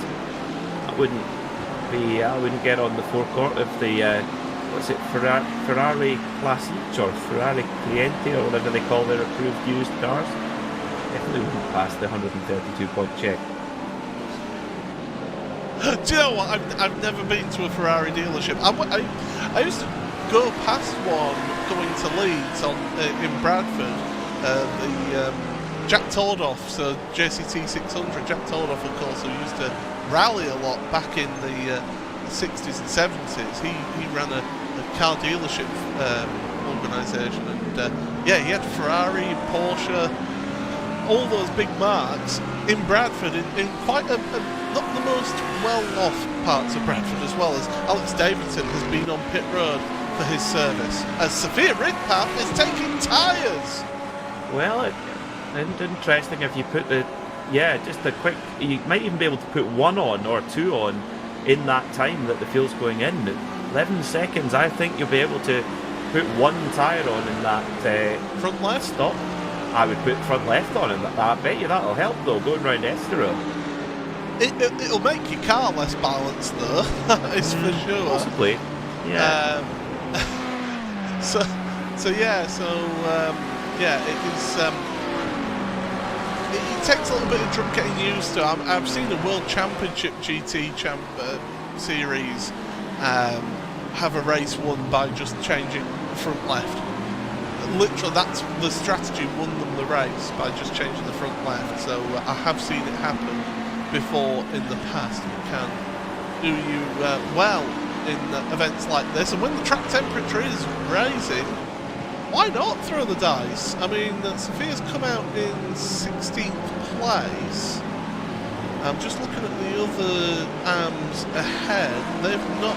I wouldn't get on the forecourt of the what's it, Ferrari Classic or Ferrari Cliente or whatever they call their approved used cars. Definitely wouldn't pass the 132-point check. Do you know what? I've never been to a Ferrari dealership. I used to go past one going to Leeds in Bradford. The Jack Tordoff, so JCT 600. Jack Tordoff, of course, who used to rally a lot back in the 60s and 70s. He ran a car dealership organisation, and he had Ferrari, Porsche, all those big marks in Bradford, in quite a not the most well-off parts of Bradford, as well as Alex Davidson has been on pit road for his service, as Sophia Ridpath is taking tyres. Well, it's interesting if you put just a quick, you might even be able to put one on or two on in that time that the fuel's going in. 11 seconds, I think you'll be able to put one tyre on in that front left stop. I would put front left on, and I bet you that'll help though, going round Estoril. It'll make your car less balanced though, it's for sure. Possibly, yeah. It is. It takes a little bit of getting used to. I've seen the World Championship GT series have a race won by just changing front left. Literally, that's the strategy won them the race, by just changing the front left. So I have seen it happen before in the past. It can do you well in events like this, and when the track temperature is rising, why not throw the dice? I mean, Sophia's come out in 16th place. I'm just looking at the other AMs ahead. They've not.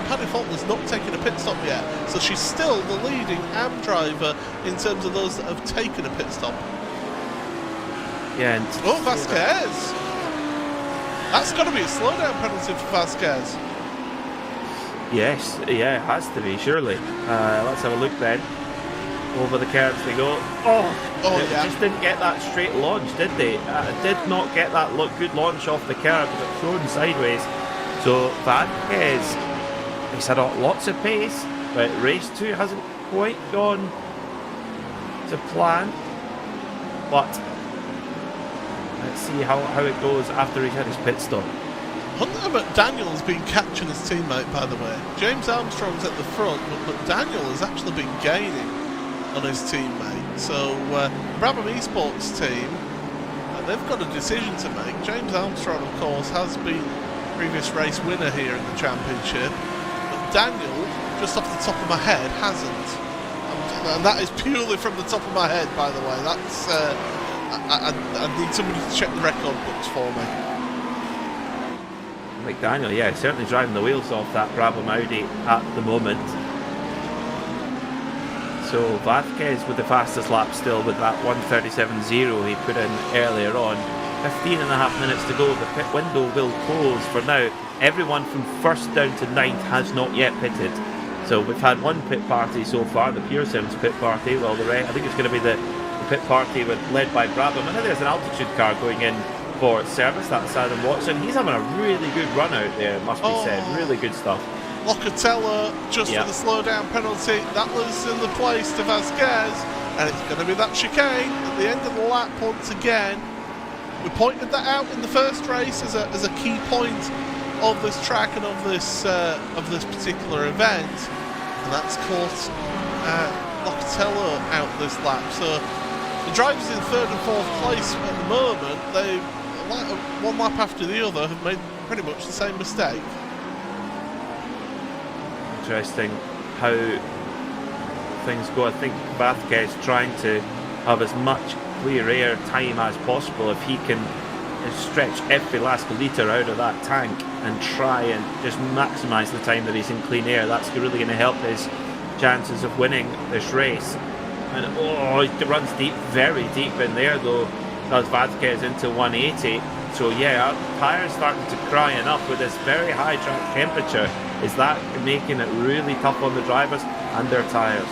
Paddy Faulkner's not taken a pit stop yet, so she's still the leading AM driver in terms of those that have taken a pit stop. Yeah. And oh, Vasquez! That's got to be a slowdown penalty for Vasquez. Yes, yeah, it has to be, surely. Let's have a look then. Over the curbs they go. Oh yeah. Just didn't get that straight launch, did they? Did not get that good launch off the curb, but thrown sideways. So Vasquez, he's had lots of pace, but race 2 hasn't quite gone to plan. But let's see how it goes after he's had his pit stop. Hunter McDaniel's been catching his teammate, by the way. James Armstrong's at the front, but McDaniel has actually been gaining on his teammate. So Brabham Esports team, they've got a decision to make. James Armstrong, of course, has been previous race winner here in the championship. McDaniel, just off the top of my head, hasn't. And that is purely from the top of my head, by the way. That's I need somebody to check the record books for me. McDaniel, yeah, certainly driving the wheels off that Brabham Audi at the moment. So Vasquez with the fastest lap still with that 1:37.0 he put in earlier on. 15 and a half minutes to go. The pit window will close for now. Everyone from first down to ninth has not yet pitted. So we've had one pit party so far, the Pure Sims pit party. Well, I think it's going to be the pit party led by Brabham. And now there's an altitude car going in for service. That's Adam Watson. He's having a really good run out there, it must be said. Really good stuff. Locatello just for the slowdown penalty. That was in the place to Vasquez, and it's going to be that chicane at the end of the lap once again. We pointed that out in the first race as a key point of this track and of this particular event, and that's caught Locatello out this lap. So the drivers in third and fourth place at the moment, they one lap after the other have made pretty much the same mistake. Interesting how things go. I think Vasquez trying to have as much clear air time as possible. If he can stretch every last litre out of that tank and try and just maximise the time that he's in clean air, that's really going to help his chances of winning this race. And he runs deep, very deep in there though, does Vasquez into 180. So yeah, our tyres starting to cry enough with this very high track temperature. Is that making it really tough on the drivers and their tyres?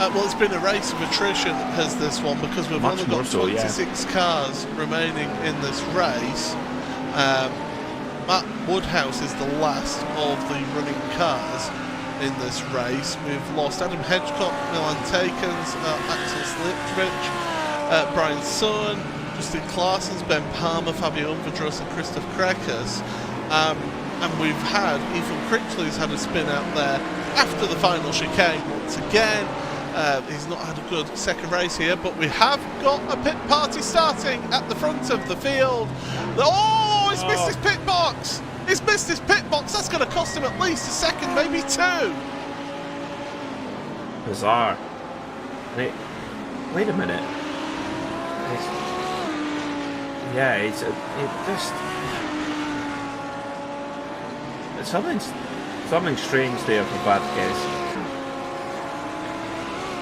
Well, it's been a race of attrition, has this one, because we've only got 26 cars remaining in this race. Matt Woodhouse is the last of the running cars in this race. We've lost Adam Hedgecock, Milan Takens, Axel Sliptrich, Brian Sun, Justin Clarsons, Ben Palmer, Fabio Unvadros and Christoph Krekas. And we've had Ethan Critchley's had a spin out there after the final chicane once again. He's not had a good second race here, but we have got a pit party starting at the front of the field. He's missed his pit box! He's missed his pit box! That's going to cost him at least a second, maybe two! Bizarre. Wait a minute. Something strange there for Vasquez.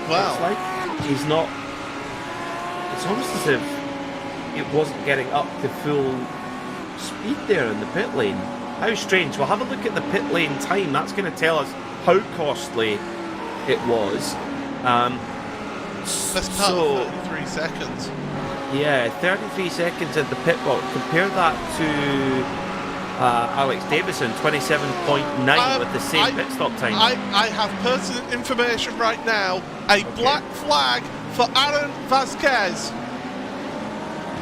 Wow. It's like he's not. It's almost as if it wasn't getting up to full speed there in the pit lane. How strange. We'll have a look at the pit lane time. That's going to tell us how costly it was. Best part of 33 seconds. Yeah, 33 seconds at the pit box. Compare that to Alex Davison, 27.9 with the same pit stop time. I have pertinent information right now. A black flag for Aaron Vasquez.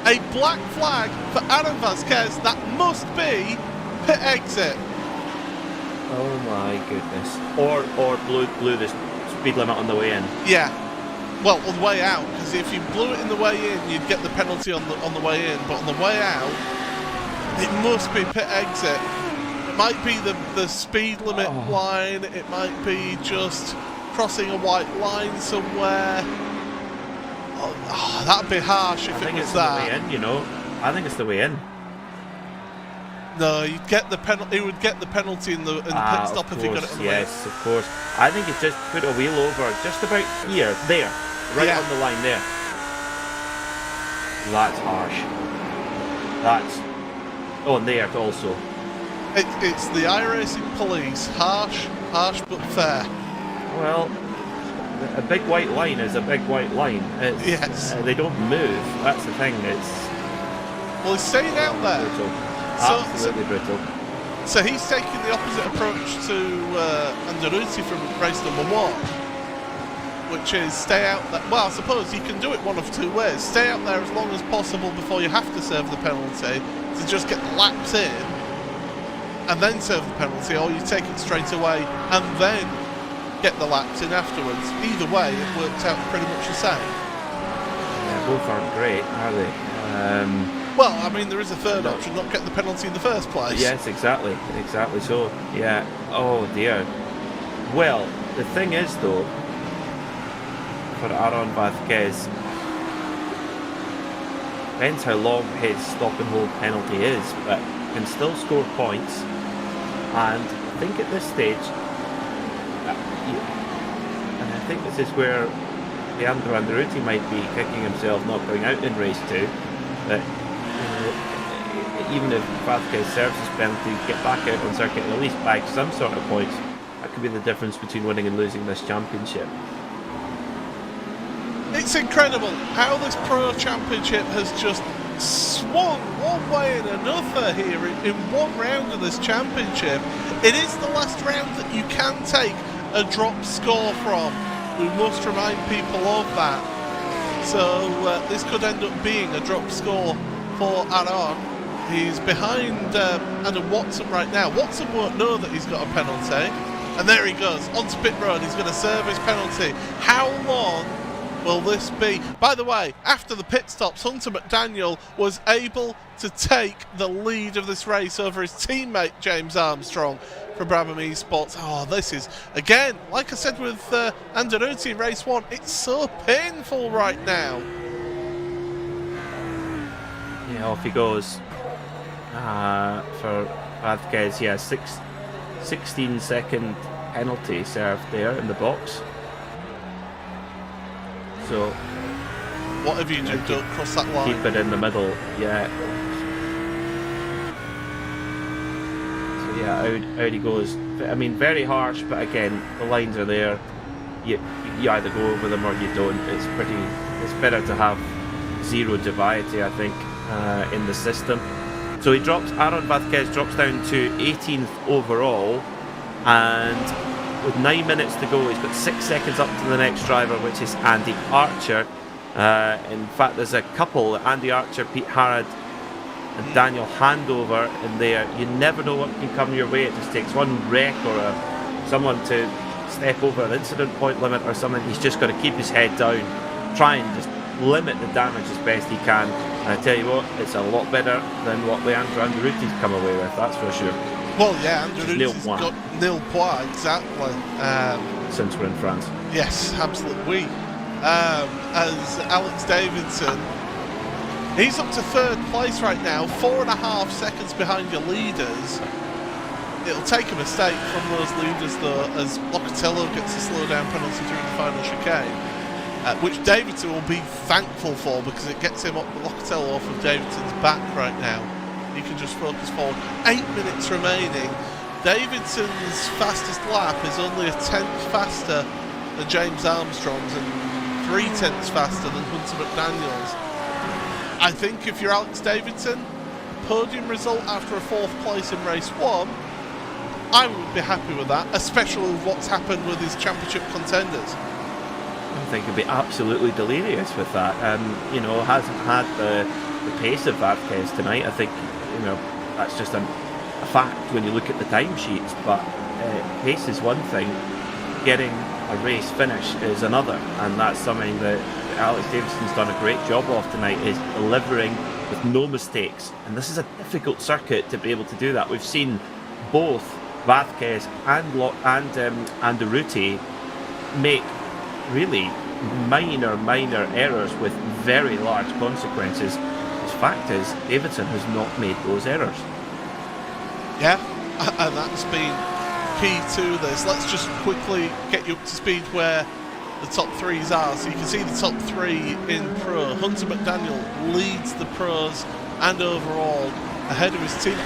A black flag for Aaron Vasquez. That must be pit exit. Oh my goodness. Or blew the speed limit on the way in. Yeah. Well, on the way out, because if you blew it in the way in, you'd get the penalty on the way in. But on the way out, it must be pit exit. It might be the speed limit line. It might be just crossing a white line somewhere. That'd be harsh if it was that. I think it's the way in, you know. I think it's the way in. No, you'd get the penalty. He would get the penalty in the pit stop if he got it on the yes, of course. I think he's just put a wheel over just about here, there, right on the line there. That's harsh. That's... Oh, and there also. It's the iRacing police. Harsh but fair. Well, a big white line is a big white line. Yes. They don't move. That's the thing. Well, he's staying out there. Brutal. Absolutely brutal. So he's taking the opposite approach to Anderuti from race number 1, which is stay out there. Well, I suppose you can do it one of two ways. Stay out there as long as possible before you have to serve the penalty, to just get the laps in, and then serve the penalty, or you take it straight away and then get the laps in afterwards. Either way, it worked out pretty much the same. Yeah, both aren't great, are they? Well, I mean, there is a third option, not get the penalty in the first place. Yes, exactly so. Yeah. Oh dear. Well, the thing is though, for Aaron Vázquez, depends how long his stop and hold penalty is, but can still score points. And I think at this stage, and I think this is where Leandro Anderuti might be kicking himself not going out in race 2. But even if Vázquez serves his penalty, get back out on circuit and at least bag some sort of points, that could be the difference between winning and losing this championship. It's incredible how this Pro Championship has just swung one way and another here in one round of this championship. It is the last round that you can take a drop score from. We must remind people of that. So this could end up being a drop score for Aaron. He's behind Adam Watson right now. Watson won't know that he's got a penalty. And there he goes, onto pit road. He's going to serve his penalty. How long will this be? By the way, after the pit stops, Hunter McDaniel was able to take the lead of this race over his teammate James Armstrong from Brabham Esports. Oh, this is, again, like I said with Anderuti in race 1, it's so painful right now. Yeah, off he goes for Vázquez. Yeah, 16-second penalty served there in the box. So whatever you do, don't cross that line. Keep it in the middle, yeah. So yeah, out he goes. I mean, very harsh, but again, the lines are there. You either go over them or you don't. It's better to have zero dubiety, I think, in the system. So Aaron Vázquez drops down to 18th overall, and with 9 minutes to go, he's got 6 seconds up to the next driver, which is Andy Archer. In fact, there's a couple, Andy Archer, Pete Harrod and Daniel Handover in there. You never know what can come your way. It just takes one wreck or someone to step over an incident point limit or something. He's just got to keep his head down, try and just limit the damage as best he can. And I tell you what, it's a lot better than what Leandro Anderuti's come away with, that's for sure. Well, yeah, Anderuti's got nil points, exactly. Since we're in France. Yes, absolutely. As Alex Davidson, he's up to 3rd place right now, 4.5 seconds behind your leaders. It'll take a mistake from those leaders, though, as Locatello gets a slow down penalty during the final chicane. Which Davidson will be thankful for, because it gets him up Locatello off of Davidson's back right now. He can just focus forward. 8 minutes remaining. Davidson's fastest lap is only a 10th faster than James Armstrong's and 3/10 faster than Hunter McDaniel's. I think if you're Alex Davidson, podium result after a 4th place in race 1, I would be happy with that, especially with what's happened with his championship contenders. I think he'd be absolutely delirious with that. Hasn't had the pace of Vázquez tonight. I think, that's just a fact when you look at the timesheets, but pace is one thing, getting a race finish is another, and that's something that Alex Davidson's done a great job of tonight, is delivering with no mistakes. And this is a difficult circuit to be able to do that. We've seen both Vázquez and Anderuti make really minor errors with very large consequences. The fact is, Davidson has not made those errors. Yeah, and that's been key to this. Let's just quickly get you up to speed where the top threes are. So you can see the top three in Pro. Hunter McDaniel leads the Pros and overall ahead of his team.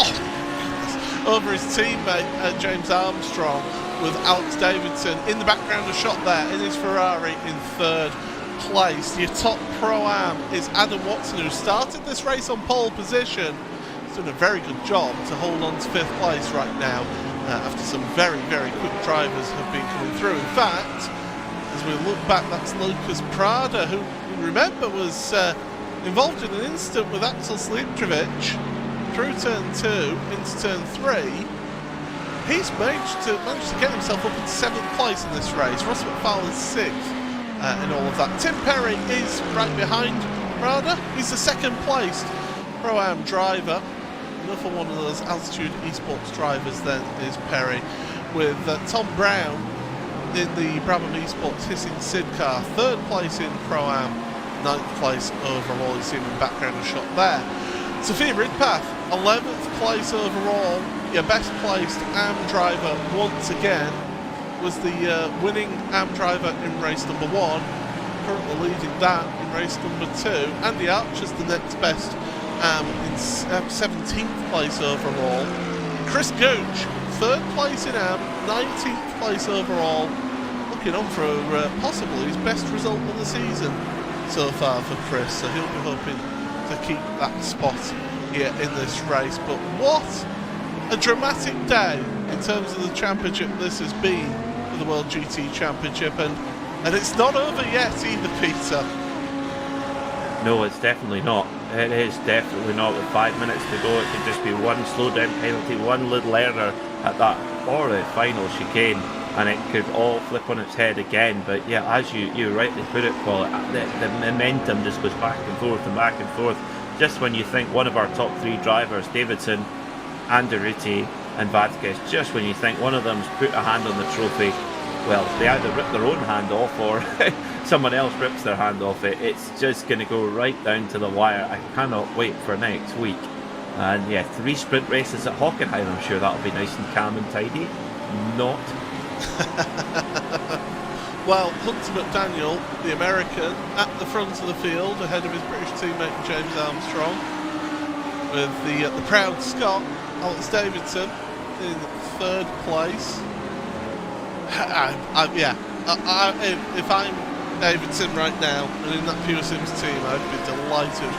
Over his teammate James Armstrong, with Alex Davidson in the background, a shot there in his Ferrari in third place. Your top Pro-Am is Adam Watson, who started this race on pole position. He's done a very good job to hold on to fifth place right now after some very, very quick drivers have been coming through. In fact, as we look back, that's Lucas Prada, who we remember was involved in an incident with Axel Slijtrovic through turn 2 into turn 3. He's managed to get himself up in 7th place in this race. Ross McFarlane's 6th in all of that. Tim Perry is right behind Prada. He's the second placed Pro-Am driver. Another one of those altitude esports drivers then is Perry, with Tom Brown in the Brabham Esports Hissing Sid car, 3rd place in Pro-Am, 9th place overall. You see him in the background, a shot there. Sophia Ridpath, 11th place overall. Your best placed AM driver once again was the winning AM driver in race number 1, currently leading that in race number 2. Andy Archer's the next best AM in 17th place overall. Chris Gooch, 3rd place in AM, 19th place overall, looking on for possibly his best result of the season so far for Chris, so he'll be hoping to keep that spot here in this race. But what a dramatic day in terms of the championship this has been for the World GT Championship, and it's not over yet either, Peter. No, it's definitely not. It is definitely not. With 5 minutes to go, it could just be one slowdown penalty, one little error at that horrid final chicane, and it could all flip on its head again. But yeah, as you rightly put it, Paul, the momentum just goes back and forth and back and forth. Just when you think one of our top 3 drivers, Davidson, Anderuti and Vasquez, just when you think one of them's put a hand on the trophy, well, they either rip their own hand off or someone else rips their hand off it. It's just going to go right down to the wire. I cannot wait for next week. And yeah, 3 sprint races at Hockenheim. I'm sure that'll be nice and calm and tidy. Not. Well, Hunter McDaniel, the American, at the front of the field, ahead of his British teammate James Armstrong, with the proud Scot, Alex Davidson, in 3rd place. If I'm Davidson right now, and in that Pure Sims team, I'd be delighted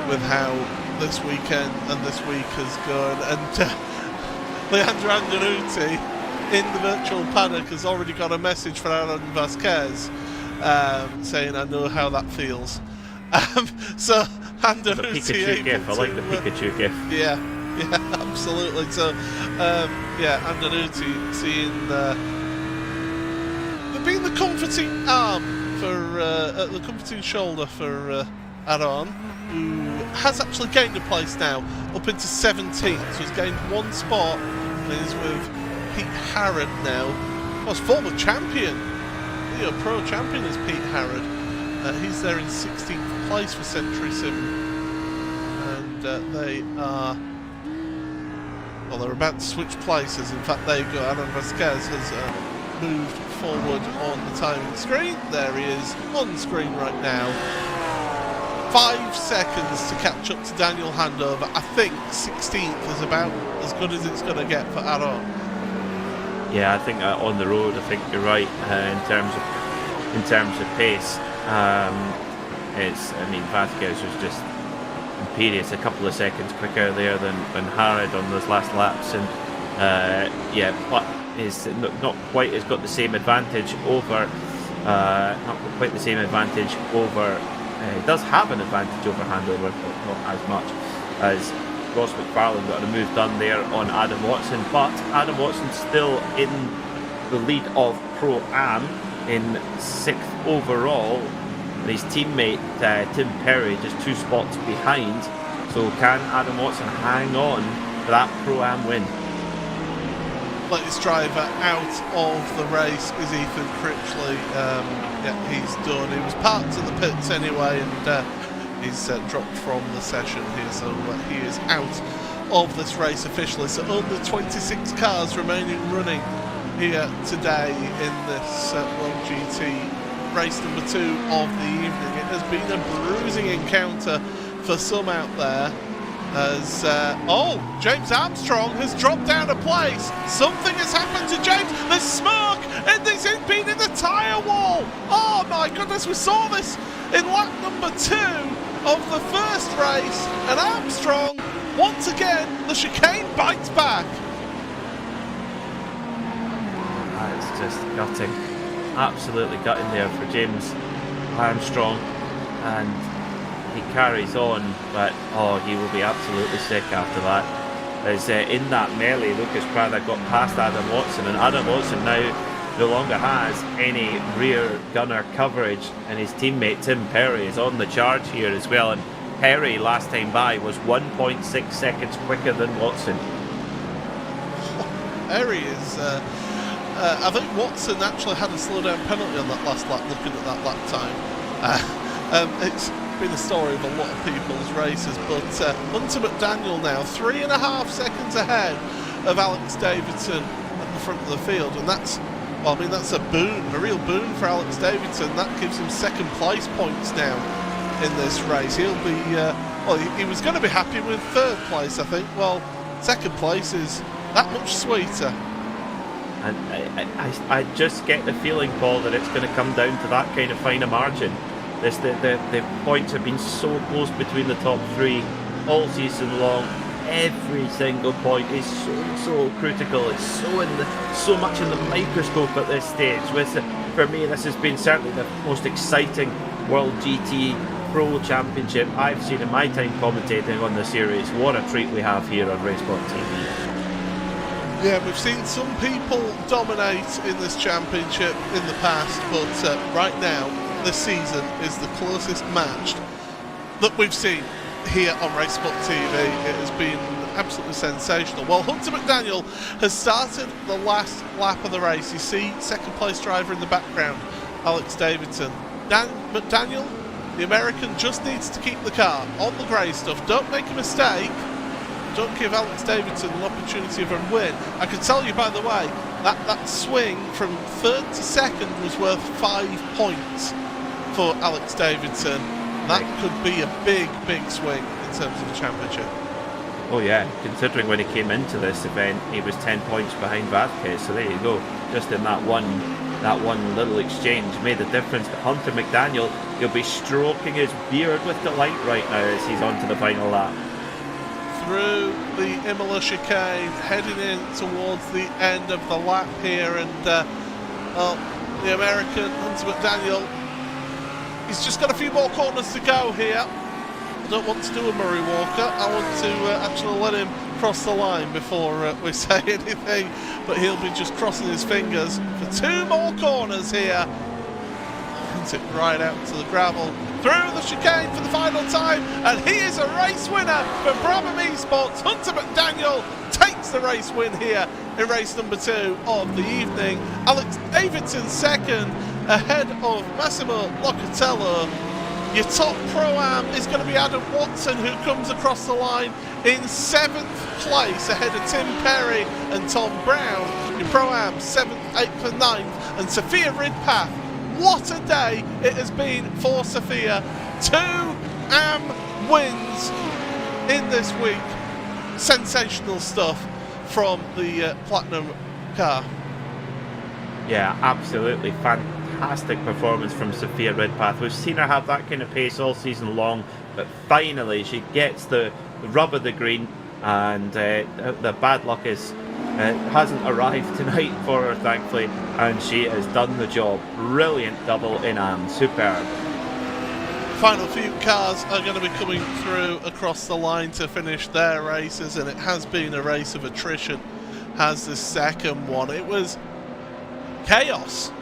with how this weekend and this week has gone. And Leandro Anderuti in the virtual paddock has already got a message for Aaron Vasquez saying, I know how that feels. So Anderuti, the Pikachu gif. I like the Pikachu gif. Yeah, absolutely. So Anderuti seeing being the comforting arm for the comforting shoulder for Aaron, who has actually gained a place now up into 17th. So he's gained 1 spot and is with Pete Harrod now. Of course, former champion, the pro champion is Pete Harrod. He's there in 16th place for Century Sim, and they are, well, they're about to switch places. In fact, there you go. Aaron Vasquez has moved forward on the timing screen. There he is on screen right now. 5 seconds to catch up to Daniel Handover. I think 16th is about as good as it's going to get for Aaron. Yeah, I think on the road, I think you're right in terms of pace. Vasquez was just imperious, a couple of seconds quicker there than Harrod on those last laps, and but is not quite has got the same advantage over. He does have an advantage over Handover, but not as much as Ross McFarlane got a move done there on Adam Watson, but Adam Watson's still in the lead of Pro-Am in 6th overall, and his teammate Tim Perry just 2 spots behind. So can Adam Watson hang on for that Pro-Am win? Latest driver out of the race is Ethan Critchley. He's done. He was parked at the pits anyway, and he's dropped from the session here, so he is out of this race officially. So only 26 cars remaining running here today in this World GT race number 2 of the evening. It has been a bruising encounter for some out there, as James Armstrong has dropped down a place. Something has happened to James. There's smoke and there's been in the tyre wall. Oh my goodness, we saw this in lap number 2 of the first race, and Armstrong, once again, the chicane bites back. It's just gutting, absolutely gutting there for James Armstrong, and he carries on, but he will be absolutely sick after that. As in that melee, Lucas Prather got past Adam Watson, and Adam Watson now no longer has any rear gunner coverage, and his teammate Tim Perry is on the charge here as well, and Perry last time by was 1.6 seconds quicker than Watson. Perry is I think Watson actually had a slowdown penalty on that last lap, looking at that lap time. It's been the story of a lot of people's races, but Hunter McDaniel now 3.5 seconds ahead of Alex Davidson at the front of the field, and that's a boon, a real boon for Alex Davidson. That gives him second place points now in this race. He'll be he was going to be happy with third place, I think. Well, second place is that much sweeter. And I just get the feeling, Paul, that it's going to come down to that kind of finer margin. The points have been so close between the top 3 all season long. Every single point is so critical. It's so much in the microscope at this stage. For me, this has been certainly the most exciting World GT Pro Championship I've seen in my time commentating on the series. What a treat we have here on RaceSpotTV. Yeah, we've seen some people dominate in this championship in the past, but right now, this season is the closest match that we've seen here on RaceSpotTV. It has been absolutely sensational. Well, Hunter McDaniel has started the last lap of the race. You see second place driver in the background, Alex Davidson. McDaniel, the American, just needs to keep the car on the grey stuff. Don't make a mistake. Don't give Alex Davidson an opportunity of a win. I can tell you, by the way, that swing from third to second was worth 5 points for Alex Davidson. That could be a big swing in terms of the championship. Oh yeah, considering when he came into this event, he was 10 points behind Vazquez. So there you go. Just in that one little exchange made the difference. But Hunter McDaniel, he'll be stroking his beard with delight right now as he's on to the final lap. Through the Imola chicane, heading in towards the end of the lap here, and the American Hunter McDaniel, he's just got a few more corners to go here. I don't want to do a Murray Walker. I want to actually let him cross the line before we say anything, but he'll be just crossing his fingers for 2 more corners here. Hits it right out to the gravel, through the chicane for the final time, and he is a race winner for Brabham Esports. Hunter McDaniel takes the race win here in race number 2 of the evening. Alex Davidson second, ahead of Massimo Locatello. Your top Pro-Am is going to be Adam Watson, who comes across the line in 7th place, ahead of Tim Perry and Tom Brown. Your Pro-Am 7th, 8th and 9th, and Sophia Ridpath. What a day it has been for Sophia. 2 AM wins in this week. Sensational stuff from the Platinum car. Yeah, absolutely fantastic performance from Sophia Ridpath. We've seen her have that kind of pace all season long, but finally she gets the rub of the green, and the bad luck hasn't arrived tonight for her, thankfully, and she has done the job. Brilliant double in AM, superb. Final few cars are going to be coming through across the line to finish their races, and it has been a race of attrition, has the second one. It was chaos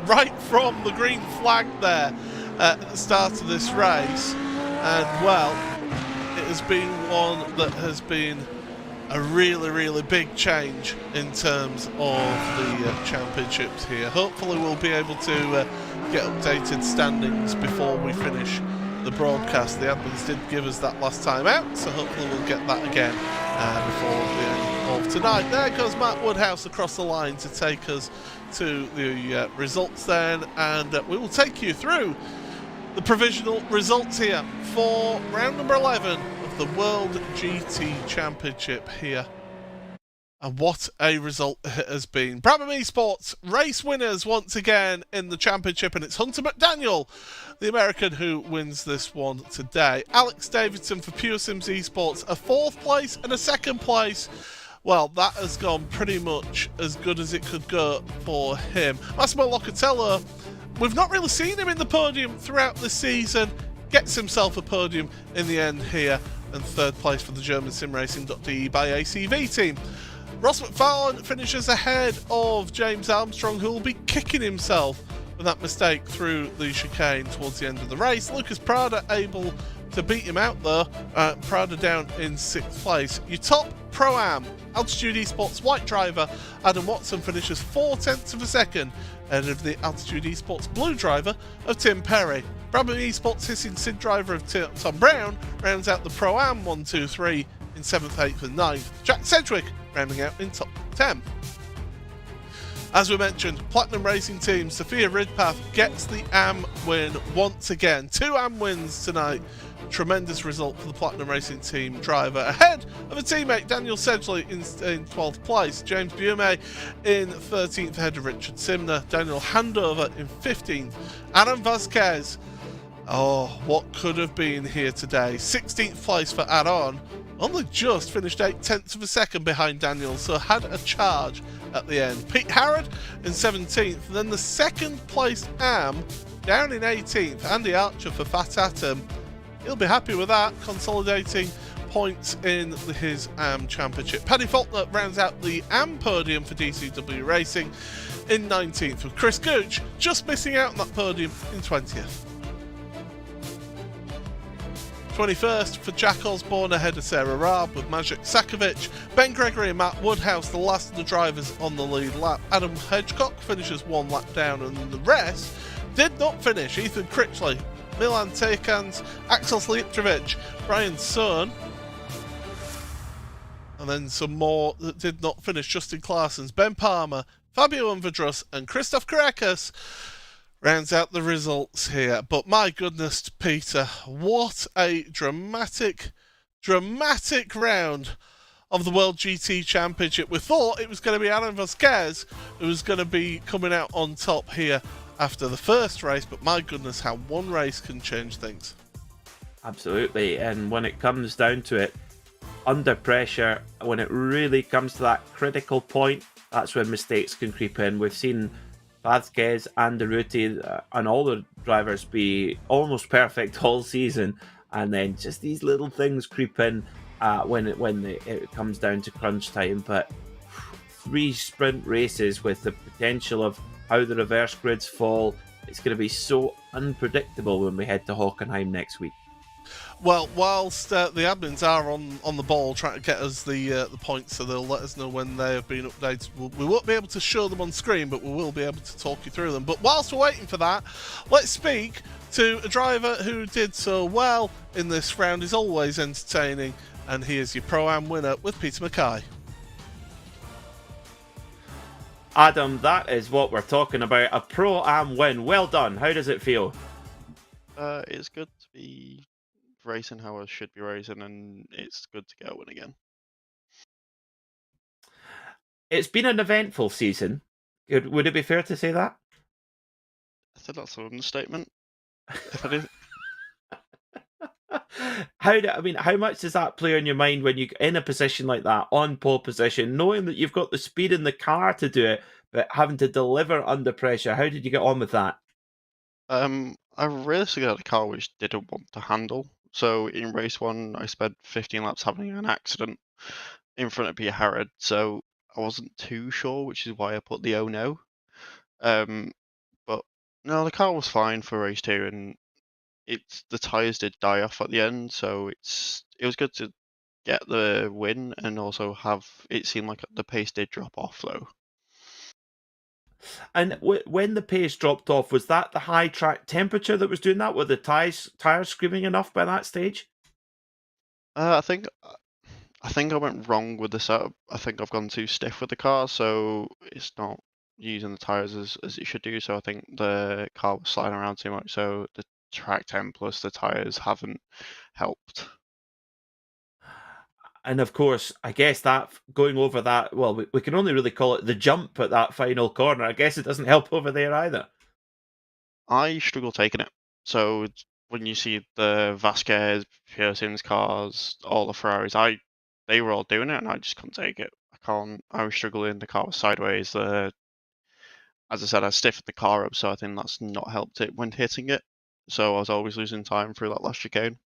right from the green flag there at the start of this race, and well, it has been one that has been a really big change in terms of the championships here. Hopefully we'll be able to get updated standings before we finish the broadcast. The admins did give us that last time out, so hopefully we'll get that again before the end of tonight. There goes Matt Woodhouse across the line to take us to the results then, and we will take you through the provisional results here for round number 11 of the World GT Championship here. And what a result it has been. Brabham Esports race winners once again in the championship, and it's Hunter McDaniel, the American, who wins this one today. Alex Davidson for Pure Sims Esports, a 4th place and a 2nd place. Well, that has gone pretty much as good as it could go for him. Massimo Locatello, we've not really seen him in the podium throughout the season, gets himself a podium in the end here, and 3rd place for the German SimRacing.de by ACV team. Ross McFarlane finishes ahead of James Armstrong, who will be kicking himself for that mistake through the chicane towards the end of the race. Lucas Prada able to beat him out though. Prada down in 6th place. Your top Pro-Am, Altitude Esports white driver Adam Watson finishes 4/10 of a second ahead of the Altitude Esports blue driver of Tim Perry. Brabham Esports hissing Sid driver of Tom Brown rounds out the Pro-Am 1, 2, 3 in 7th, 8th and 9th. Jack Sedgwick rounding out in top 10. As we mentioned, Platinum Racing Team Sophia Ridpath gets the AM win once again. 2 AM wins tonight. Tremendous result for the Platinum Racing Team driver, ahead of a teammate Daniel Sedgley in 12th place. James Bume in 13th ahead of Richard Simner. Daniel Handover in 15th. Adam Vasquez, oh, what could have been here today. 16th place for Aaron. Only just finished 8/10 of a second behind Daniel, so had a charge at the end. Pete Harrod in 17th, and then the 2nd place AM down in 18th. Andy Archer for Fat Atom. He'll be happy with that, consolidating points in his AM Championship. Paddy Faulkner rounds out the AM podium for DCW Racing in 19th, with Chris Gooch just missing out on that podium in 20th. 21st for Jack Osborne ahead of Sarah Raab with Maciek Sakovic. Ben Gregory and Matt Woodhouse, the last of the drivers on the lead lap. Adam Hedgecock finishes 1 lap down, and the rest did not finish. Ethan Critchley, Milan Tekans, Axel Slijeptrovic, Brian Sohn, and then some more that did not finish. Justin Clarsons, Ben Palmer, Fabio Unvadrus and Christoph Karakis rounds out the results here. But my goodness, Peter, what a dramatic round of the World GT Championship. We thought it was going to be Alan Vasquez who was going to be coming out on top here after the first race, but my goodness, how one race can change things. Absolutely, and when it comes down to it, under pressure, when it really comes to that critical point, that's when mistakes can creep in. We've seen Vasquez and Durruti and all the drivers be almost perfect all season, and then just these little things creep in when it comes down to crunch time. But 3 sprint races with the potential of how the reverse grids fall, it's going to be so unpredictable when we head to Hockenheim next week. Well, whilst the admins are on the ball trying to get us the points, so they'll let us know when they have been updated. We won't be able to show them on screen, but we will be able to talk you through them. But whilst we're waiting for that, let's speak to a driver who did so well in this round. Is always entertaining, and he is your Pro-Am winner with Peter Mackay. Adam, that is what we're talking about. A Pro-Am win. Well done. How does it feel? It's good to be racing how I should be racing, and it's good to get a win again. It's been an eventful season. Would it be fair to say that? I think that's an understatement. If I did, how much does that play on your mind when you're in a position like that, on pole position, knowing that you've got the speed in the car to do it, but having to deliver under pressure? How did you get on with that? I realistically had a car which didn't want to handle. So in race 1, I spent 15 laps having an accident in front of Peter Harrod. So I wasn't too sure, which is why I put the oh no. But no, the car was fine for race 2, and the tyres did die off at the end. So it was good to get the win, and also have it seem like the pace did drop off though. And when the pace dropped off, was that the high track temperature that was doing that? Were the tires screaming enough by that stage? Uh, I think I think I went wrong with the setup. I think I've gone too stiff with the car, so it's not using the tires as it should do. So I think the car was sliding around too much. So the track temp plus the tires haven't helped. And of course, I guess that going over that, well, we can only really call it the jump at that final corner. I guess it doesn't help over there either. I struggle taking it. So when you see the Vasquez, Pearson's cars, all the Ferraris, they were all doing it, and I just couldn't take it. I can't. I was struggling. The car was sideways. As I said, I stiffened the car up, so I think that's not helped it when hitting it. So I was always losing time through that last chicane.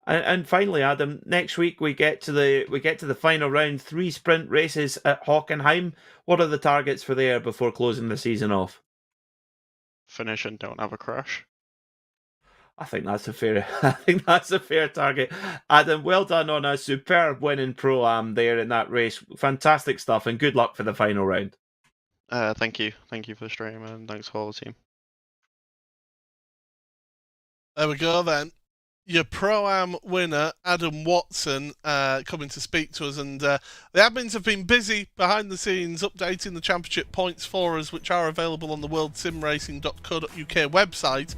And finally, Adam, next week we get to the final round, 3 sprint races at Hockenheim. What are the targets for there before closing the season off? Finish and don't have a crash. I think that's a fair target. Adam, well done on a superb win in Pro-Am there in that race. Fantastic stuff, and good luck for the final round. Thank you for the stream, and thanks for all the team. There we go then. Your Pro-Am winner, Adam Watson, coming to speak to us. And the admins have been busy behind the scenes updating the championship points for us, which are available on the worldsimracing.co.uk website.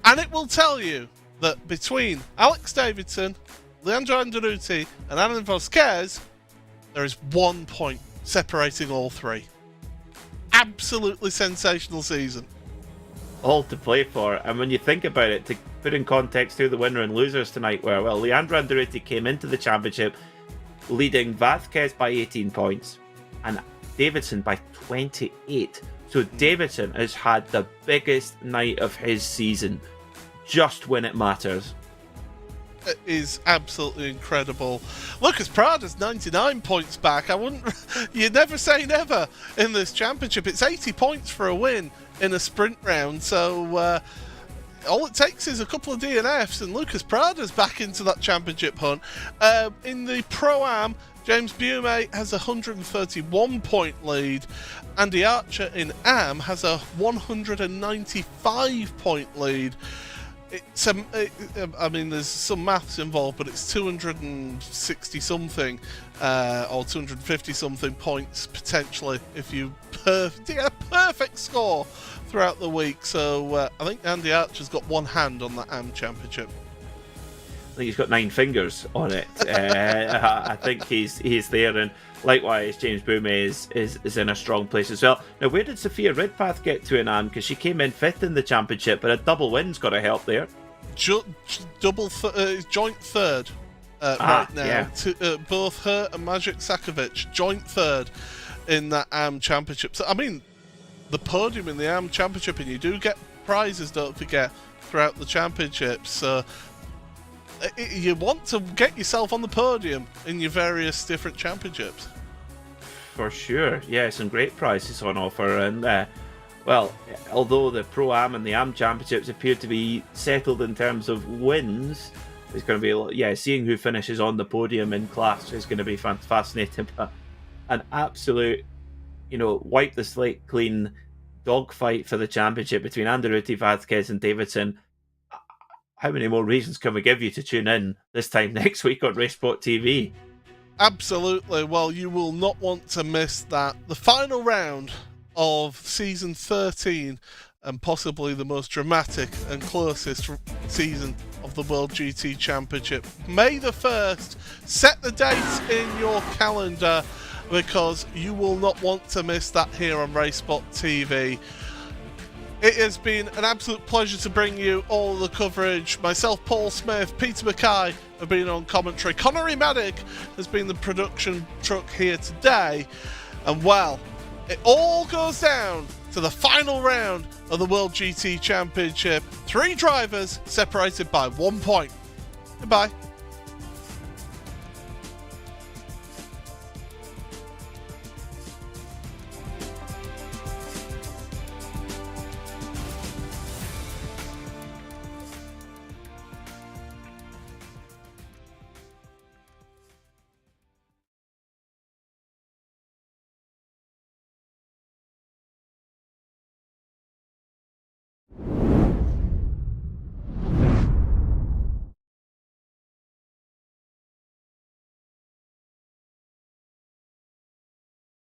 And it will tell you that between Alex Davidson, Leandro Andaluti and Alan Vasquez, there is 1 point separating all three. Absolutely sensational season. All to play for. And when you think about it, to put in context who the winner and losers tonight were, well, Leandro Andaluti came into the championship leading Vasquez by 18 points and Davidson by 28. So Davidson has had the biggest night of his season, just when it matters. It is absolutely incredible. Lucas Prada's 99 points back. You never say never in this championship. It's 80 points for a win in a sprint round, so all it takes is a couple of DNFs and Lucas Prada's back into that championship hunt. In the Pro-Am, James Bume has a 131 point lead. Andy Archer in Am has a 195 point lead. I mean, there's some maths involved, but it's 260 something or 250 something points potentially if you get a perfect score throughout the week. So I think Andy Archer's got one hand on that AM Championship. I think he's got 9 fingers on it. I think he's there, and likewise James Bume is in a strong place as well. Now, where did Sophia Ridpath get to in Am? Because she came in 5th in the championship, but a double win's got to help there. Joint third right now. Yeah. Both her and Magic Sakovic joint third in that AM Championship. So I mean, the podium in the AM Championship, and you do get prizes, don't forget, throughout the championships. So you want to get yourself on the podium in your various different championships. For sure, yeah, some great prizes on offer, and well, although the Pro-Am and the AM Championships appear to be settled in terms of wins, it's going to be, seeing who finishes on the podium in class is going to be fascinating. But an absolute, wipe the slate clean dogfight for the championship between Andaluti, Vasquez and Davidson. How many more reasons can we give you to tune in this time next week on RaceSpotTV? Absolutely. Well, you will not want to miss that. The final round of season 13, and possibly the most dramatic and closest season of the World GT Championship. May the 1st. Set the dates in your calendar, because you will not want to miss that here on RaceSpotTV. It has been an absolute pleasure to bring you all the coverage. Myself, Paul Smith, Peter Mackay have been on commentary. Connery Maddock has been the production truck here today. And well, it all goes down to the final round of the World GT Championship. 3 drivers separated by 1 point. Goodbye.